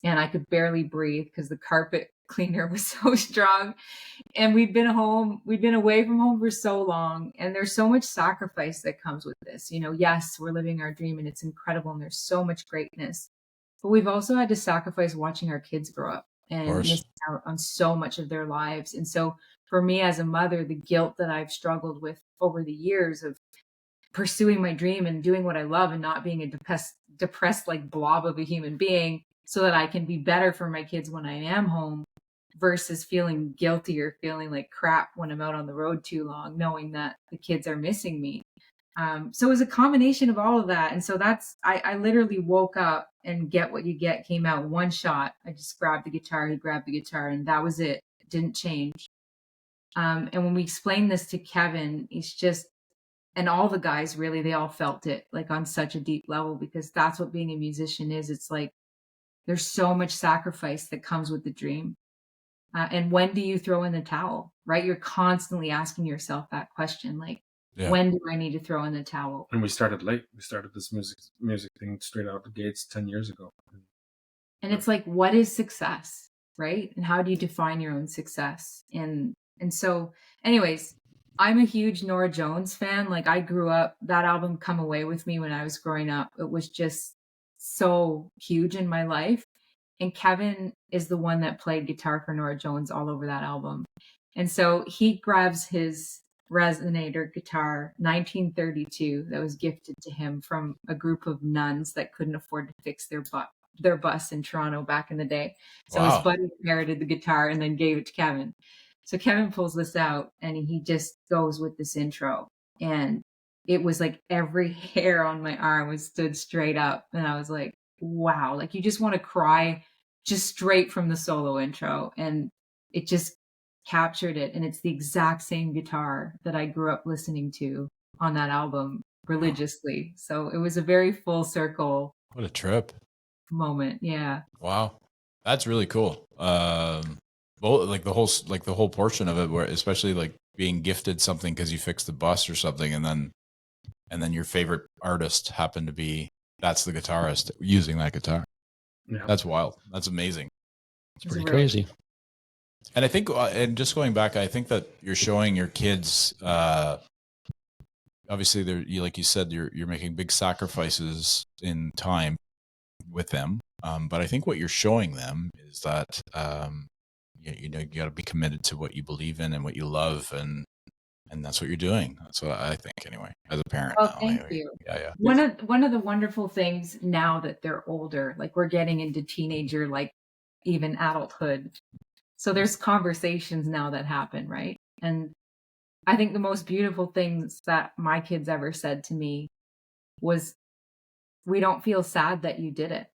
And I could barely breathe because the carpet cleaner was so strong. And we'd been away from home for so long. And there's so much sacrifice that comes with this. Yes, we're living our dream and it's incredible and there's so much greatness. But we've also had to sacrifice watching our kids grow up and missing out on so much of their lives. And so for me as a mother, the guilt that I've struggled with over the years of pursuing my dream and doing what I love and not being a depressed like blob of a human being so that I can be better for my kids when I am home versus feeling guilty or feeling like crap when I'm out on the road too long, knowing that the kids are missing me. So it was a combination of all of that. And so I literally woke up and Get What You Get came out one shot. I just grabbed the guitar, he grabbed the guitar, and that was it. It didn't change. And when we explained this to Kevin, and all the guys really, they all felt it like on such a deep level, because that's what being a musician is. It's like, there's so much sacrifice that comes with the dream. And when do you throw in the towel, right? You're constantly asking yourself that question. Like, when do I need to throw in the towel? And we started late. We started this music thing straight out the gates 10 years ago. And it's like, what is success, right? And how do you define your own success? And so, anyways, I'm a huge Norah Jones fan. Like, I grew up, that album Come Away With Me when I was growing up. It was just so huge in my life. And Kevin is the one that played guitar for Norah Jones all over that album. And so he grabs his resonator guitar, 1932, that was gifted to him from a group of nuns that couldn't afford to fix their bus in Toronto back in the day. So his buddy inherited the guitar and then gave it to Kevin. So Kevin pulls this out and he just goes with this intro. And it was like every hair on my arm was stood straight up. And I was like, wow, like you just want to cry just straight from the solo intro. And it just captured it. And it's the exact same guitar that I grew up listening to on that album religiously. So it was a very full circle. What a trip. Moment. Yeah. Wow. That's really cool. Well, like the whole portion of it, where especially like being gifted something because you fixed the bus or something, and then your favorite artist happened to be, that's the guitarist using that guitar. Yeah. That's wild. That's amazing. It's pretty crazy. And I think, and just going back, I think that you're showing your kids, obviously like you said, you're making big sacrifices in time with them. But I think what you're showing them is that, you got to be committed to what you believe in and what you love, and that's what you're doing. That's what I think, anyway, as a parent. Oh, now, thank anyway. you. Yeah. One of the wonderful things now that they're older, like we're getting into teenager, like even adulthood. So there's conversations now that happen, right? And I think the most beautiful things that my kids ever said to me was, we don't feel sad that you did it.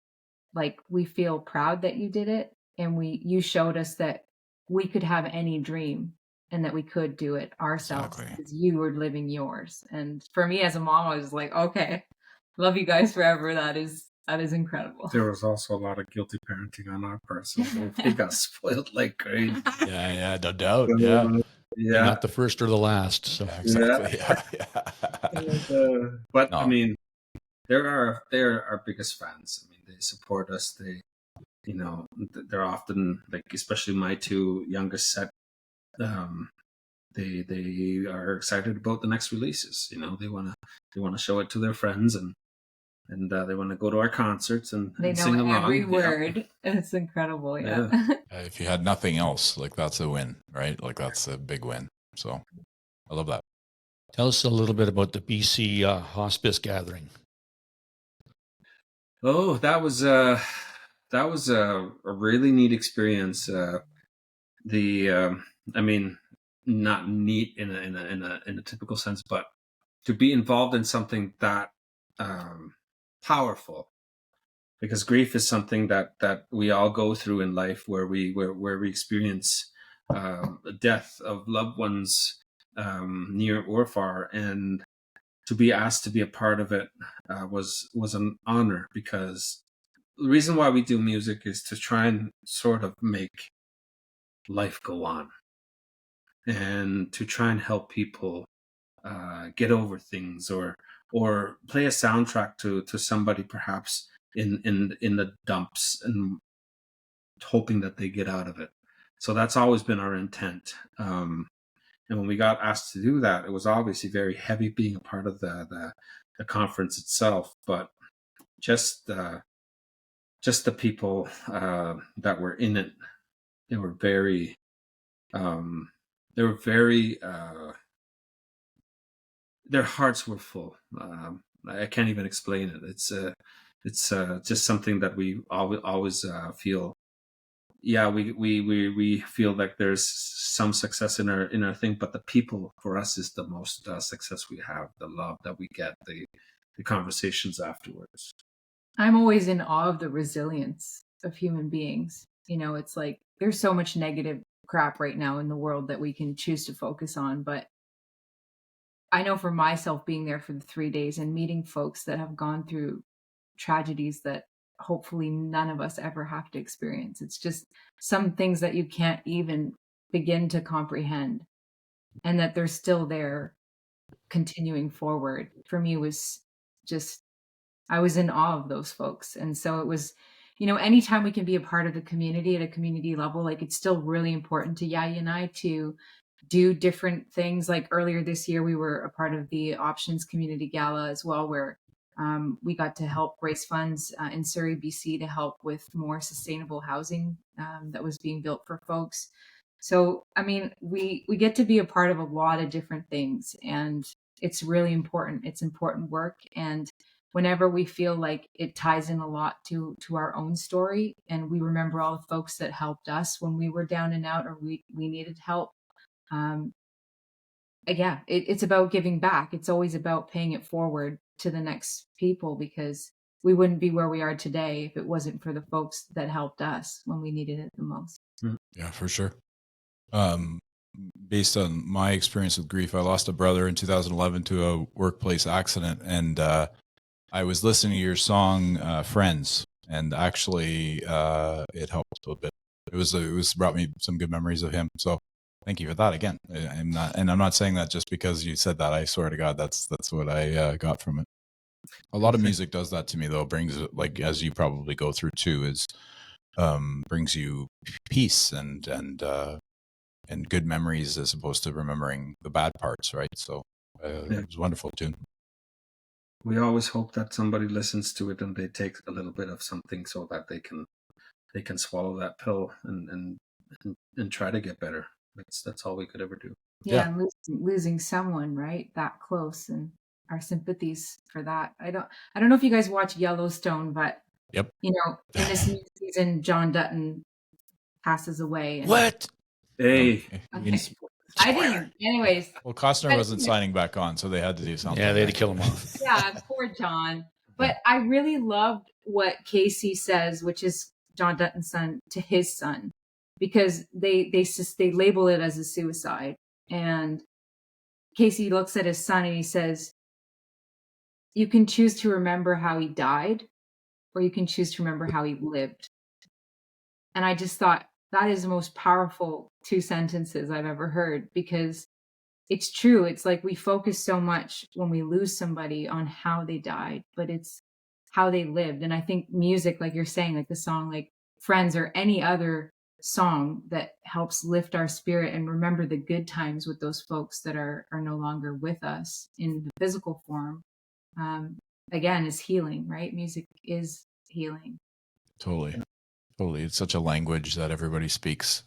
Like, we feel proud that you did it. And you showed us that we could have any dream and that we could do it ourselves Exactly. because you were living yours. And for me as a mom, I was like, okay, love you guys forever. That is incredible. There was also a lot of guilty parenting on our part, so we got spoiled like crazy. Yeah, no doubt. Yeah, You're Yeah, not the first or the last. So exactly. Yeah. but No. I mean, they're our biggest fans. I mean, they support us. They, they're often like, especially my two youngest set. They are excited about the next releases. They wanna show it to their friends, and they want to go to our concerts and They know sing along. every Yeah. word. It's incredible. Yeah. If you had nothing else, like that's a win, right? Like that's a big win. So I love that. tell us a little bit about the BC hospice gathering. Oh, that was a really neat experience. I mean, not neat in a typical sense, but to be involved in something that powerful, because grief is something that we all go through in life, where we experience the death of loved ones, near or far, and to be asked to be a part of it was an honor, because the reason why we do music is to try and sort of make life go on, and to try and help people get over things, or play a soundtrack to somebody perhaps in the dumps, and hoping that they get out of it. So that's always been our intent. And when we got asked to do that, it was obviously very heavy being a part of the conference itself, but just the people that were in it, they were very their hearts were full. I can't even explain it. It's just something that we always feel. Yeah, we feel like there's some success in our thing, but the people for us is the most success we have. The love that we get, the conversations afterwards. I'm always in awe of the resilience of human beings. It's like there's so much negative crap right now in the world that we can choose to focus on. But I know for myself, being there for the 3 days and meeting folks that have gone through tragedies that hopefully none of us ever have to experience. It's just some things that you can't even begin to comprehend, and that they're still there continuing forward. For me was just, I was in awe of those folks. And so it was, anytime we can be a part of the community at a community level, like it's still really important to Yaya and I to do different things. Like earlier this year, we were a part of the Options Community Gala as well, where we got to help raise funds in Surrey, BC, to help with more sustainable housing that was being built for folks. So, I mean, we get to be a part of a lot of different things, and it's really important. It's important work. And whenever we feel like it ties in a lot to our own story, and we remember all the folks that helped us when we were down and out, or we needed help, yeah, it's about giving back. It's always about paying it forward to the next people, because we wouldn't be where we are today if it wasn't for the folks that helped us when we needed it the most. Yeah, for sure. Based on my experience with grief, I lost a brother in 2011 to a workplace accident, and I was listening to your song "Friends," and actually, it helped a bit. It was brought me some good memories of him. So, thank you for that again. I'm not saying that just because you said that. I swear to God, that's what I got from it. A lot of music does that to me, though. Brings, like, as you probably go through too, is brings you peace and good memories, as opposed to remembering the bad parts, right? So it was a wonderful tune. We always hope that somebody listens to it and they take a little bit of something, so that they can swallow that pill and try to get better. That's all we could ever do. Yeah, and losing someone, right, that close, and our sympathies for that. I don't know if you guys watch Yellowstone, but Yep. in this new season, John Dutton passes away. And What? Hey, Okay. I didn't. Anyways. Well, Costner wasn't signing back on, so they had to do something. Yeah, they had to kill him off. Yeah, poor John. But I really loved what Casey says, which is John Dutton's son, to his son. because they label it as a suicide. And Casey looks at his son and he says, you can choose to remember how he died, or you can choose to remember how he lived. And I just thought that is the most powerful two sentences I've ever heard, because it's true. It's like we focus so much when we lose somebody on how they died, but it's how they lived. And I think music, like you're saying, like the song like Friends or any other song that helps lift our spirit and remember the good times with those folks that are no longer with us in the physical form, again, is healing, right? Music is healing. Totally. Totally. It's such a language that everybody speaks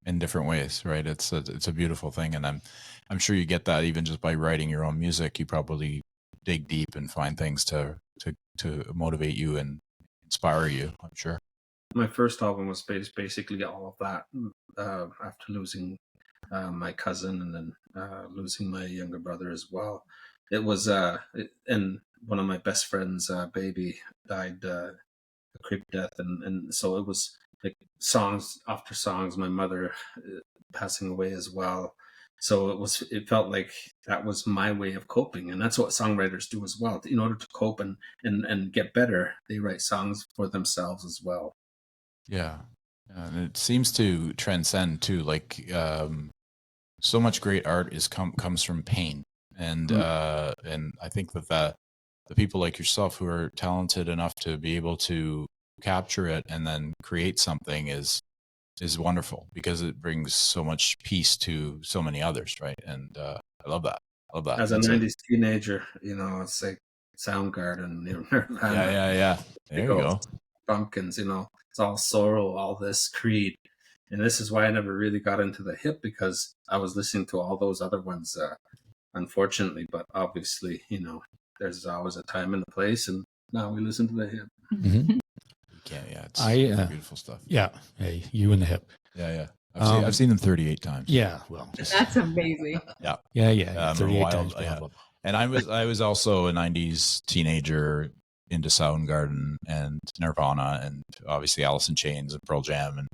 in different ways, right? It's a beautiful thing. And I'm sure you get that even just by writing your own music. You probably dig deep and find things to motivate you and inspire you, I'm sure. My first album was basically all of that. After losing my cousin and then losing my younger brother as well. It was, and one of my best friends' baby died a creep death, and so it was like songs after songs. My mother passing away as well. So it felt like that was my way of coping, and that's what songwriters do as well. In order to cope and get better, they write songs for themselves as well. Yeah. And it seems to transcend too, like so much great art comes from pain. And I think that the people like yourself who are talented enough to be able to capture it and then create something is wonderful, because it brings so much peace to so many others, right? And I love that. I love that. As a 90s teenager, it's like Soundgarden, Nirvana. Yeah. There you go. Pumpkins, it's all sorrow, all this Creed. And this is why I never really got into the hip, because I was listening to all those other ones, unfortunately. But obviously, there's always a time and a place, and now we listen to the hip. Mm-hmm. It's beautiful stuff. Yeah. Hey, you and the hip. Yeah. I've seen them 38 times. Yeah. Well, that's amazing. Yeah. 38 times. Blah, yeah. blah, blah. And I was also a 90s teenager into Soundgarden and Nirvana and obviously Alice in Chains and Pearl Jam and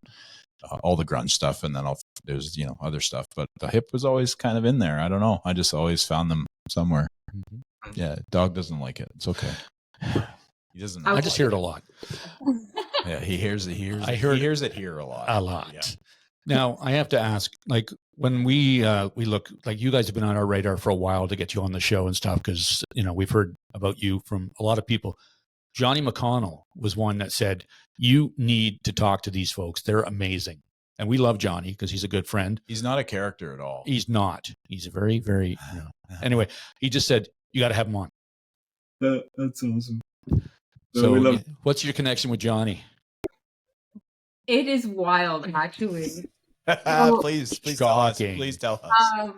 all the grunge stuff. And then there's, other stuff, but the hip was always kind of in there. I don't know. I just always found them somewhere. Mm-hmm. Yeah. Dog doesn't like it. It's okay. He doesn't. I just hear it a lot. Yeah. He hears it. He hears it here a lot. A lot. Yeah. Now I have to ask, like when we look, like you guys have been on our radar for a while to get you on the show and stuff, because we've heard about you from a lot of people. Johnny McConnell was one that said you need to talk to these folks. They're amazing, and we love Johnny because he's a good friend. He's not a character at all. He's not. He's a very, very. Anyway, he just said you got to have him on. That's awesome. So, what's your connection with Johnny? It is wild, actually. Please tell us. Please tell us.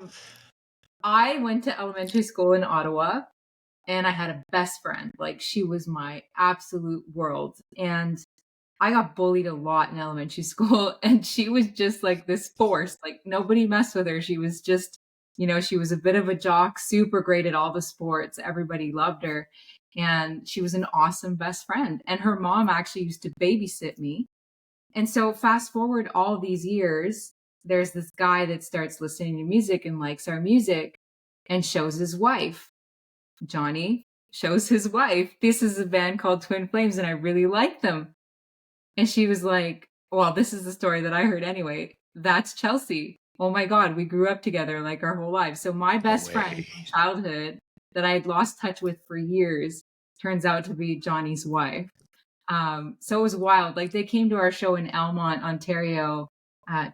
I went to elementary school in Ottawa, and I had a best friend. Like, she was my absolute world. And I got bullied a lot in elementary school, and she was just like this force. Like, nobody messed with her. She was just, she was a bit of a jock, super great at all the sports. Everybody loved her. And she was an awesome best friend. And her mom actually used to babysit me. And so fast forward all these years, there's this guy that starts listening to music and likes our music and shows his wife. Johnny shows his wife, this is a band called Twin Flames and I really like them. And she was like, well, this is the story that I heard anyway. That's Chelsea. Oh my God, we grew up together like our whole lives. So my best friend from childhood that I had lost touch with for years turns out to be Johnny's wife. So it was wild. Like, they came to our show in Elmont, Ontario,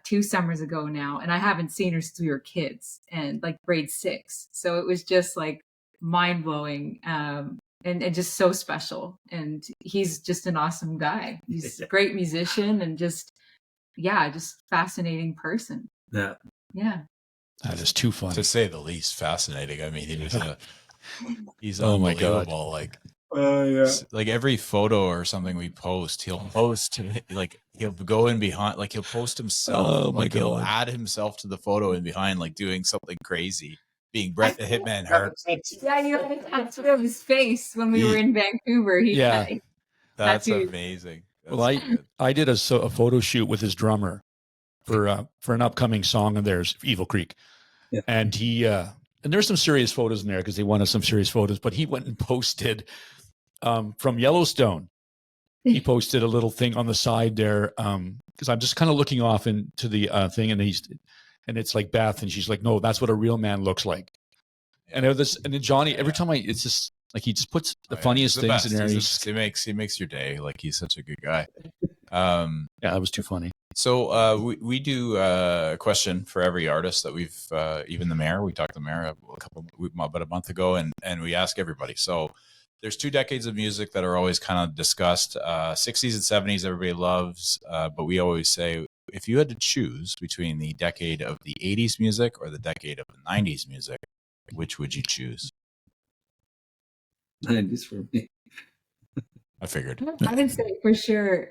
2 summers ago now, and I haven't seen her since we were kids and like grade 6. So it was just like mind blowing, and just so special. And he's just an awesome guy. He's a great musician and just fascinating person. Yeah. That is too funny, to say the least. Fascinating. I mean, he's oh my God. unbelievable. Like, yeah. Like every photo or something we post, he'll go in behind, like he'll post himself. Oh my God. He'll add himself to the photo in behind, like doing something crazy, being Brett the Hitman Hart. Yeah, you had a tattoo of his face when we were in Vancouver. That's amazing. I did a photo shoot with his drummer, for an upcoming song of theirs, Evil Creek. Yeah. And he and there's some serious photos in there because they wanted some serious photos, but he went and posted from Yellowstone. He posted a little thing on the side there because I'm just kind of looking off into the thing, and it's like Beth, and she's like, "No, that's what a real man looks like." And then Johnny, every time it's just like he just puts the funniest He's the things best. in there. He makes your day. Like, he's such a good guy. Yeah, that was too funny. So we do a question for every artist that we've even the mayor. We talked to the mayor about a month ago, and we ask everybody. So there's 2 decades of music that are always kind of discussed. 60s and 70s everybody loves, but we always say, if you had to choose between the decade of the 80s music or the decade of the 90s music, which would you choose? 90s for me. I figured. I would say for sure.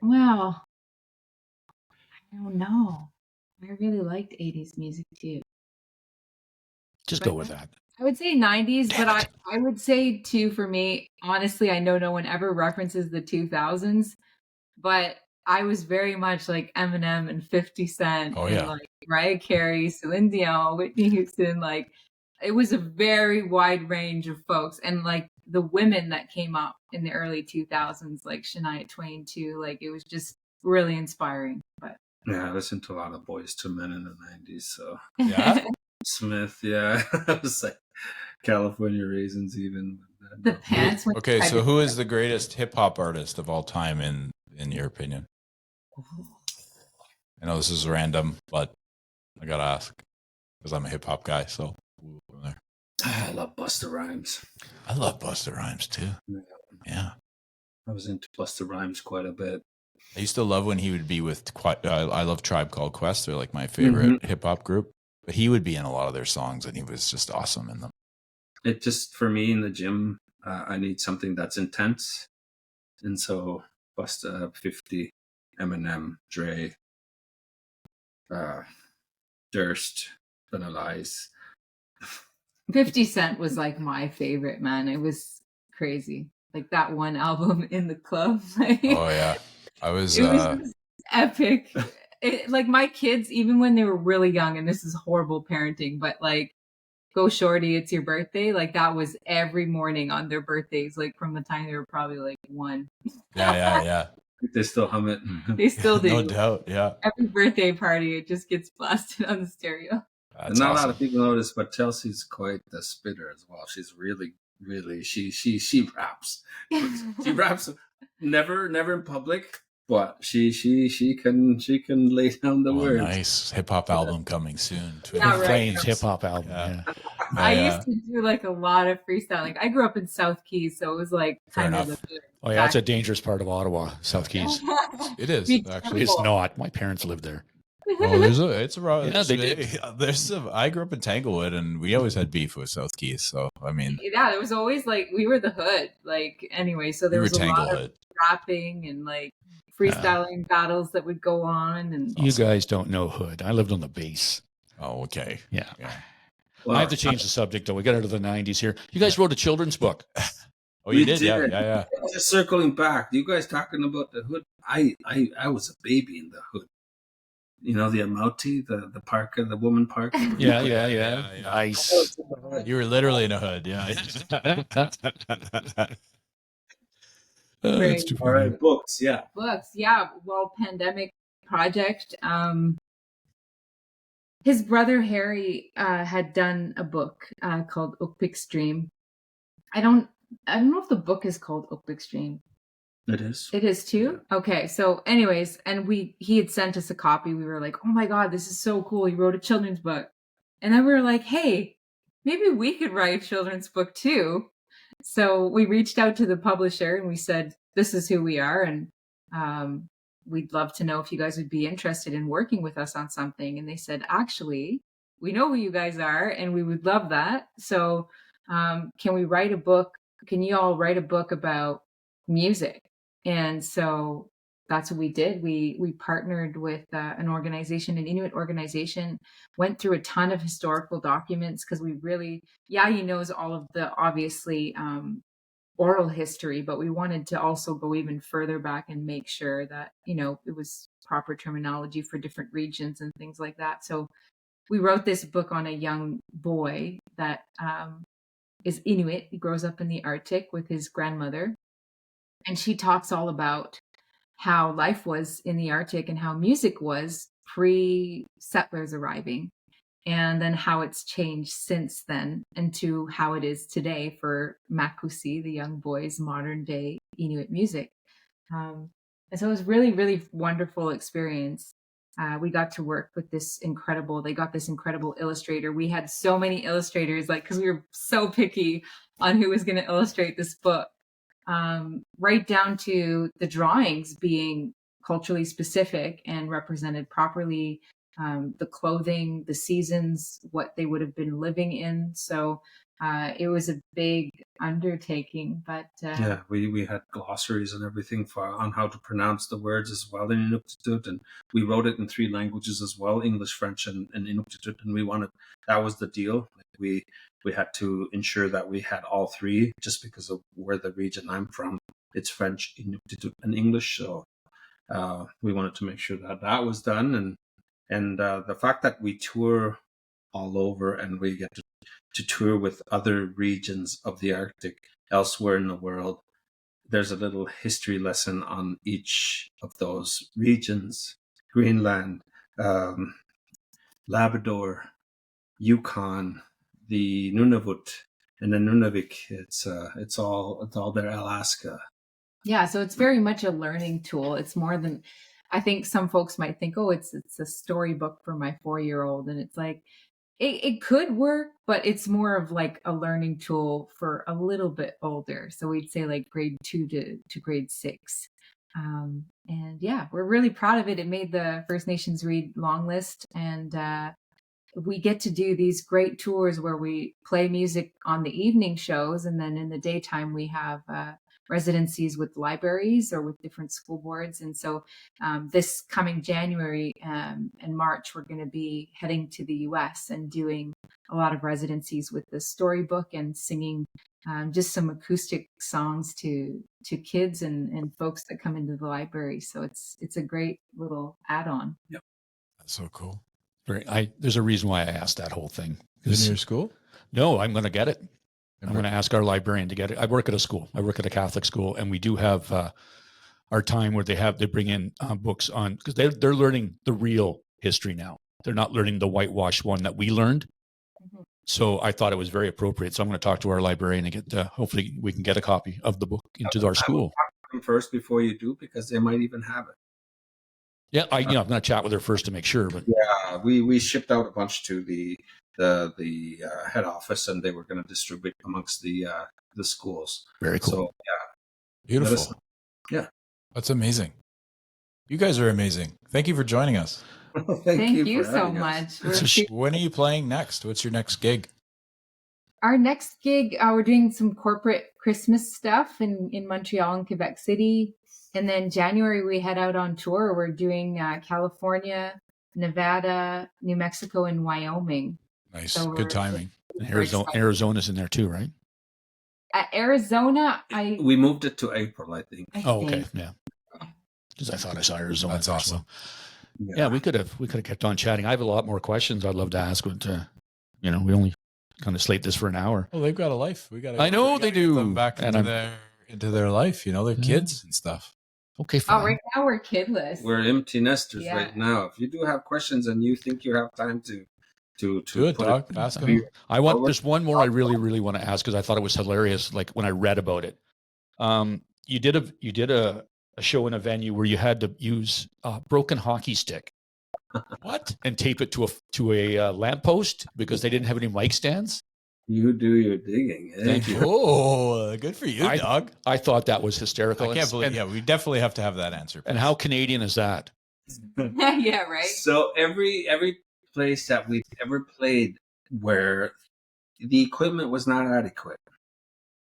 Well, I don't know. I really liked 80s music too. Just go with that. I would say 90s, Damn but it. I would say too, for me, honestly, I know no one ever references the 2000s, but I was very much like Eminem and 50 Cent Oh, and yeah. like Mariah Carey, Celine Dion, Whitney Houston. Like, it was a very wide range of folks. And like the women that came up in the early 2000s, like Shania Twain too, like it was just really inspiring. But Yeah, I listened to a lot of Boys to Men in the 90s. So Yeah? Smith, yeah. I was like California Raisins even. the pants were Okay, so who is the greatest hip hop artist of all time in your opinion? I know this is random, but I gotta ask because I'm a hip hop guy. So we'll go there. I love Busta Rhymes. I love Busta Rhymes too. Yeah, I was into Busta Rhymes quite a bit. I used to love when he would be with. I love Tribe Called Quest. They're like my favorite hip hop group. But he would be in a lot of their songs, and he was just awesome in them. It just, for me in the gym, I need something that's intense. And so Busta, 50, Eminem, Dre, Durst, Vanilla Ice. 50 Cent was like my favorite, man. It was crazy. Like that one album in the club. Like, Oh yeah, I was. it was just epic. Like my kids, even when they were really young, and this is horrible parenting, but like, go shorty, it's your birthday. Like that was every morning on their birthdays, like from the time they were probably like 1. Yeah. They still hum it. They still do. No doubt. Yeah, Every birthday party, it just gets blasted on the stereo. that's And not a lot awesome. of people know this, but Chelsea's quite the spitter as well. She's really, she raps. She raps never in public, but she can lay down the Oh, words. nice hip hop album coming soon. Yeah, right. Flames hip hop album. Yeah. Yeah. I used to do like a lot of freestyling. I grew up in South Keys, so it was like Fair kind of enough. Oh yeah, that's a dangerous part of Ottawa, South Keys. It is Be actually. It's not. My parents lived there. Oh, it's a rough. Yeah, they did. I grew up in Tanglewood, and we always had beef with South Keys. So I mean, Yeah, there was always like we were the hood. Like anyway, so we there were was a lot of Tanglewood. rapping and like freestyling battles that would go on. And You guys don't know Hood. I lived on the base. Oh, okay. Yeah. Well, I have to change the subject though. We got into the 90s here. You guys wrote a children's book. Oh, you We did? did. Yeah. Just circling back, you guys talking about the hood? I was a baby in the hood. You know, the Amauti, the parka, the woman parka. Yeah. Nice. You were literally in a hood. Yeah. Right. It's too All funny. right, books. Yeah. books, yeah. Well, pandemic project. His brother Harry had done a book called Oak Stream. I don't know if the book is called Oak Stream. It is. It is too? Okay. So anyways, and he had sent us a copy. We were like, oh my God, this is so cool. He wrote a children's book. And then we were like, hey, maybe we could write a children's book too. So we reached out to the publisher and we said, this is who we are. And we'd love to know if you guys would be interested in working with us on something. And they said, actually, we know who you guys are and we would love that. So can we write a book? Can you all write a book about music? And so that's what we did. We partnered with an organization, an Inuit organization, went through a ton of historical documents because we really, he knows all of the obviously oral history, but we wanted to also go even further back and make sure that, it was proper terminology for different regions and things like that. So we wrote this book on a young boy that is Inuit. He grows up in the Arctic with his grandmother. And she talks all about how life was in the Arctic and how music was pre settlers arriving, and then how it's changed since then into how it is today for Makusi, the young boy's modern day Inuit music. Um, and so it was really, really wonderful experience. We got to work with they got this incredible illustrator. We had so many illustrators, like, because we were so picky on who was going to illustrate this book, right down to the drawings being culturally specific and represented properly, the clothing, the seasons, what they would have been living in. So it was a big undertaking, but Yeah, we had glossaries and everything on how to pronounce the words as well in Inuktitut, and we wrote it in 3 languages as well, English, French, and Inuktitut, and that was the deal. We had to ensure that we had all 3, just because of where the region I'm from. It's French, Inuktitut, and English, so we wanted to make sure that that was done, and the fact that we tour all over and we get to tour with other regions of the Arctic elsewhere in the world. There's a little history lesson on each of those regions: Greenland, Labrador, Yukon, the Nunavut, and the Nunavik. It's all there. Alaska. yeah, so it's very much a learning tool. It's more than, I think some folks might think, oh, it's a storybook for my 4-year-old, and it's like, it could work, but it's more of like a learning tool for a little bit older. So we'd say like grade 2 to grade 6. And yeah, we're really proud of it. It made the First Nations Read long list, and we get to do these great tours where we play music on the evening shows, and then in the daytime we have residencies with libraries or with different school boards. And so this coming January and March, we're going to be heading to the US and doing a lot of residencies with the storybook and singing just some acoustic songs to kids and folks that come into the library. So it's a great little add-on. Yep. That's so cool. There's a reason why I asked that whole thing. Is it in your school? No, I'm going to get it. I'm going to ask our librarian to get it. I work at a school. I work at a Catholic school, and we do have our time where they bring in books on, because they're learning the real history now. They're not learning the whitewashed one that we learned. Mhm. So I thought it was very appropriate. So I'm going to talk to our librarian and get hopefully we can get a copy of the book into our school. I would talk to them first before you do, because they might even have it. Yeah, I'm going to chat with her first to make sure. But yeah, we shipped out a bunch to the head office, and they were going to distribute amongst the schools. Very cool. So Beautiful. Yeah, that's amazing. You guys are amazing. Thank you for joining us. Thank you for so having us. much. When are you playing next? What's your next gig? Our next gig, we're doing some corporate Christmas stuff in Montreal and Quebec City. And then January, we head out on tour. We're doing California, Nevada, New Mexico, and Wyoming. Nice. So Good timing. Arizona's in there too, right? Arizona, We moved it to April, I think. Oh, okay. Yeah. Because I thought I saw Arizona. That's awesome. Yeah, we could have kept on chatting. I have a lot more questions I'd love to ask, but we only kind of slate this for an hour. Well, they've got a life. I know they do. Them back into their life. They're kids and stuff. Okay, fine. Oh, right now we're kidless. We're empty nesters right now. If you do have questions and you think you have time to do it, dog. Ask them. There's one more I really, really want to ask, because I thought it was hilarious. Like when I read about it, you did a show in a venue where you had to use a broken hockey stick. What? And tape it to a lamppost because they didn't have any mic stands. You do your digging. Thank you. Oh, good for you, dog. I thought that was hysterical. I can't believe. Yeah, we definitely have to have that answer. And how Canadian is that? Yeah, right. So every place that we've ever played where the equipment was not adequate,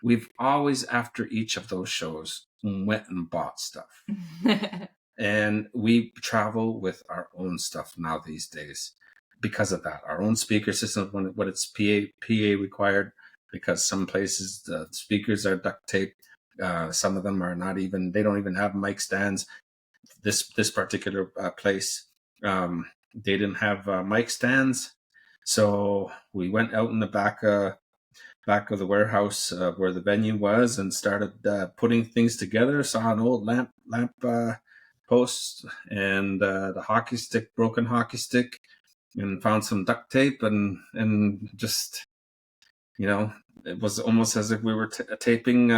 we've always, after each of those shows, went and bought stuff. And we travel with our own stuff now these days because of that. Our own speaker system, when it's PA required, because some places the speakers are duct taped. Some of them are not even, they don't even have mic stands. This particular place, they didn't have mic stands. So we went out in the back of the warehouse where the venue was and started putting things together. Saw an old lamp post and the broken hockey stick, and found some duct tape and just, it was almost as if we were taping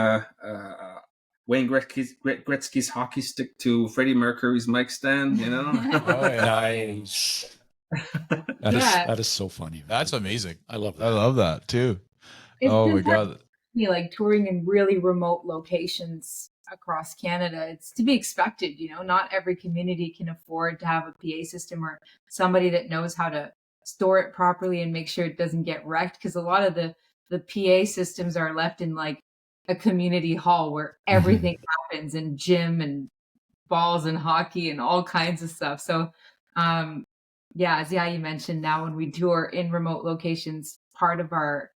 Wayne Gretzky's hockey stick to Freddie Mercury's mic stand. Oh, yeah. Nice. That is so funny. That's amazing. I love I that. love that too. It's Oh my been part God. of me, like touring in really remote locations across Canada. It's to be expected, not every community can afford to have a PA system or somebody that knows how to store it properly and make sure it doesn't get wrecked. Because a lot of the PA systems are left in like a community hall where everything happens, and gym and balls and hockey and all kinds of stuff. So, as you mentioned, now when we tour in remote locations, part of our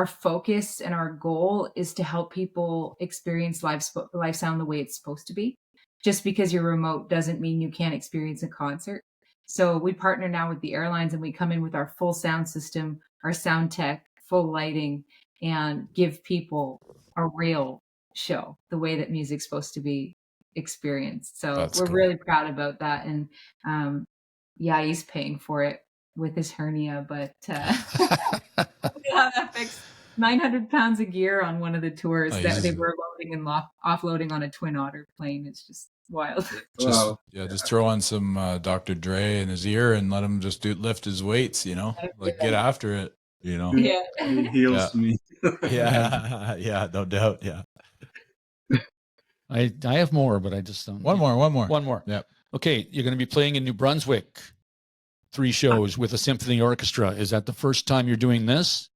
focus and our goal is to help people experience live sound the way it's supposed to be. Just because you're remote doesn't mean you can't experience a concert. So we partner now with the airlines, and we come in with our full sound system, our sound tech, full lighting, and give people a real show the way that music's supposed to be experienced. So That's we're cool. really proud about that. And he's paying for it with his hernia, but we have that fixed. 900 pounds of gear on one of the tours that they were loading and offloading on a Twin Otter plane. It's just wild. Just throw on some Dr. Dre in his ear and let him just lift his weights, like get after it, Yeah. He heals me. Yeah, no doubt. Yeah. I have more, but I just don't. One more. Yep. Okay, you're going to be playing in New Brunswick, 3 shows with a symphony orchestra. Is that the first time you're doing this?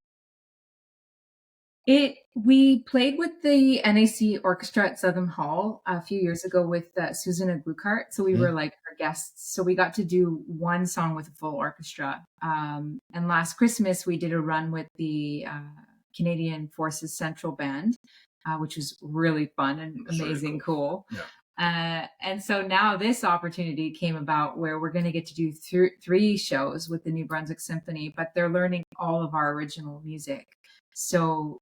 We played with the NAC Orchestra at Southern Hall a few years ago with Susanna Gluckart. So we were like her guests. So we got to do one song with a full orchestra. And last Christmas, we did a run with the Canadian Forces Central Band, which was really fun and amazing, cool. Yeah. And so now this opportunity came about where we're going to get to do 3 shows with the New Brunswick Symphony, but they're learning all of our original music. So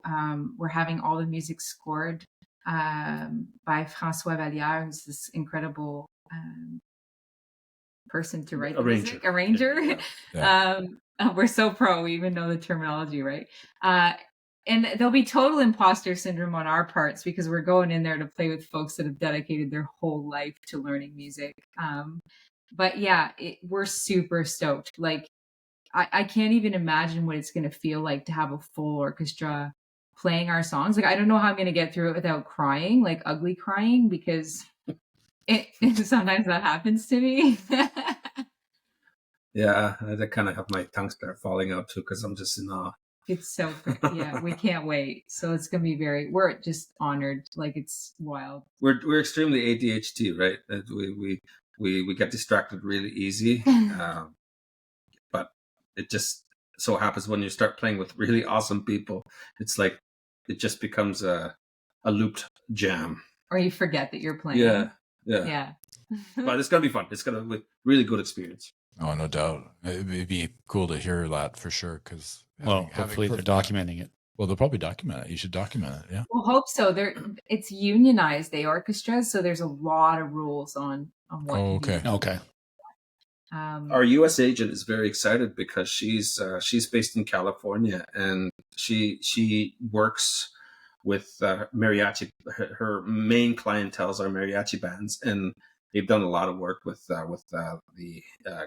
we're having all the music scored by François Valliere, who's this incredible person to write the music, arranger. Yeah. We're so pro, we even know the terminology, right? And there'll be total imposter syndrome on our parts because we're going in there to play with folks that have dedicated their whole life to learning music. But yeah, we're super stoked. Like, I can't even imagine what it's going to feel like to have a full orchestra playing our songs. Like, I don't know how I'm going to get through it without crying, like ugly crying, because sometimes that happens to me. Yeah, I kind of have my tongue start falling out too because I'm just in awe. It's so great. Yeah, we can't wait. So it's going to be we're just honored. Like, it's wild. We're extremely ADHD, right? We get distracted really easy. But it just so happens when you start playing with really awesome people, it's like it just becomes a looped jam. Or you forget that you're playing. Yeah. But it's gonna be fun. It's gonna be a really good experience. Oh, no doubt. It'd be cool to hear that for sure. Because hopefully they're documenting it. Well, they'll probably document it. You should document it. Yeah. We'll hope so. It's unionized, the orchestras, so there's a lot of rules on what. Oh, okay. Okay. Our U.S. agent is very excited because she's based in California and she works with mariachi. Her main clientels are mariachi bands, and they've done a lot of work with the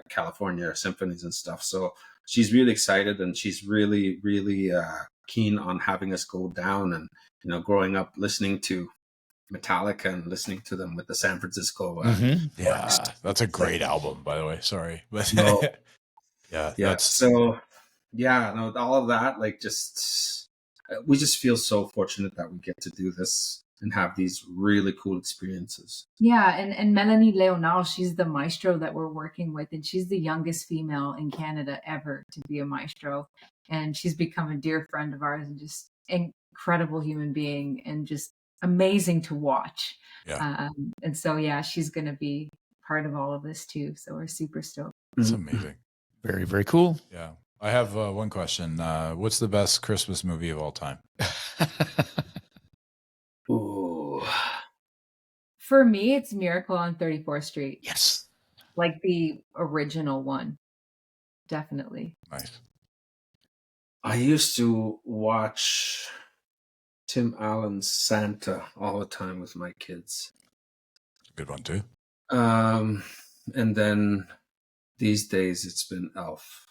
California symphonies and stuff. So she's really excited, and she's really keen on having us go down. And growing up listening to Metallica and listening to them with the San Francisco. Yeah, that's a great album, by the way. Sorry, but No. yeah. So all of that, like, just we just feel so fortunate that we get to do this and have these really cool experiences. Yeah, and Melanie Leonard, she's the maestro that we're working with, and she's the youngest female in Canada ever to be a maestro, and she's become a dear friend of ours and just incredible human being and just amazing to watch. Yeah. And so, yeah, she's going to be part of all of this too. So we're super stoked. It's amazing. Very, very cool. Yeah. I have one question. What's the best Christmas movie of all time? Ooh. For me, it's Miracle on 34th Street, Yes. like the original one. Definitely. Nice. I used to watch Tim Allen's Santa all the time with my kids. Good one too. And then these days it's been Elf.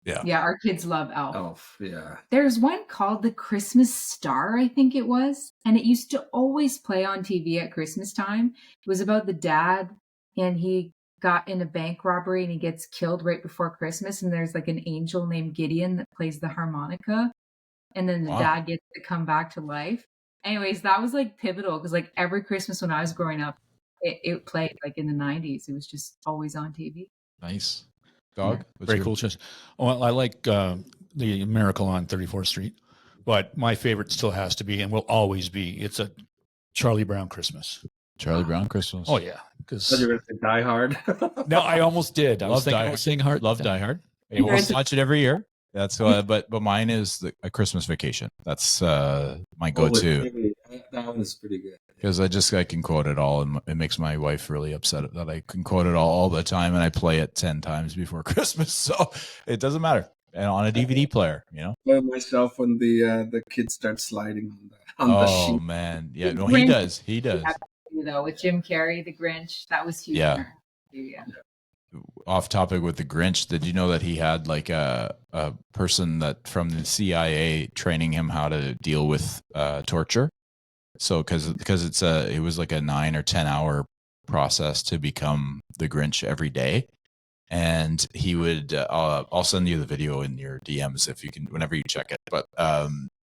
Yeah. Yeah, our kids love Elf. Elf, yeah. There's one called The Christmas Star, I think it was, and it used to always play on TV at Christmas time. It was about the dad, and he got in a bank robbery and he gets killed right before Christmas, and there's like an angel named Gideon that plays the harmonica, and then the Wow. dad gets to come back to life. Anyways, that was like pivotal because like every Christmas when I was growing up, it played like in the 90s. It was just always on TV. Nice. Dog? What's Very your- cool choice. Well, I like the Miracle on 34th Street, but my favorite still has to be and will always be, it's a Charlie Brown Christmas. Charlie Brown Christmas. Oh, yeah. So you're going to say Die Hard? No, I almost did. I Love was thinking Die about saying Hard. Love Die Hard. I almost watch it every year. That's but mine is A Christmas Vacation. That's my go-to That one is pretty good. because I can quote it all, and it makes my wife really upset that I can quote it all the time, and I play it 10 times before Christmas, so it doesn't matter. And on a DVD player, you know. By myself when the kids start sliding on the Oh sheet. man, yeah, no, he does. He does. You know, with Jim Carrey, The Grinch, that was huge. Yeah. Yeah. Off topic with the Grinch, did you know that he had like a person that from the CIA training him how to deal with torture? So because it was like a 9 or 10 hour process to become the Grinch every day, and he would I'll send you the video in your DMs if you can whenever you check it. But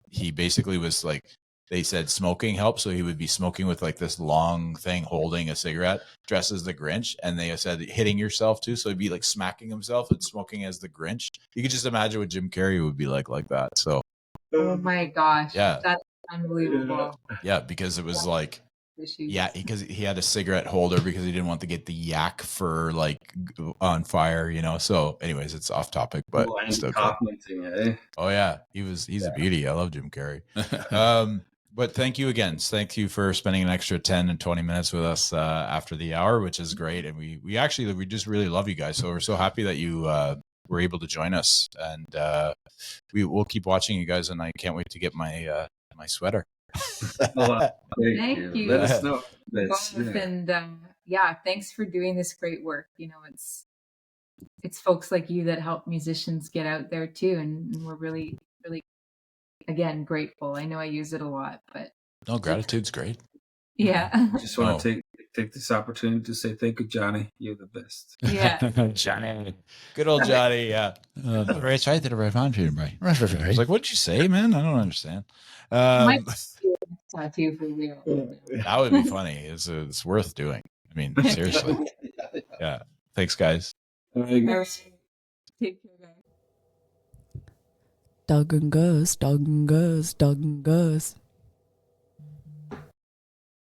he basically was like, they said smoking helps, so he would be smoking with like this long thing holding a cigarette dressed as the Grinch, and they said hitting yourself too, so he'd be like smacking himself and smoking as the Grinch. You could just imagine what Jim Carrey would be like that. So Oh my gosh. Yeah. That's unbelievable. yeah, because it was like Issues. yeah, because he had a cigarette holder because he didn't want to get the yak for like on fire, you know. So anyways, it's off topic, but Line still cool. commenting, eh? Oh yeah, he's a beauty. I love Jim Carrey. But thank you again. Thank you for spending an extra 10 and 20 minutes with us after the hour, which is great. And we just really love you guys. So we're so happy that you were able to join us, and we'll keep watching you guys. And I can't wait to get my my sweater. Thank you. Let us know. Both, and yeah, thanks for doing this great work. You know, it's folks like you that help musicians get out there too, and we're really again grateful. I know I use it a lot, but No, gratitude's great. yeah. I just want to take this opportunity to say thank you, Johnny. You're the best. Yeah. Johnny. Good old Johnny. Yeah. Rich, I did a right on you, right? I was like, what did you say, man? I don't understand. Might be a tattoo for real. That would be funny. It's worth doing. I mean, seriously. Yeah. Thanks, guys. All right. Take care, guys. Dog and Gus, Dog and Gus, Dog and Gus.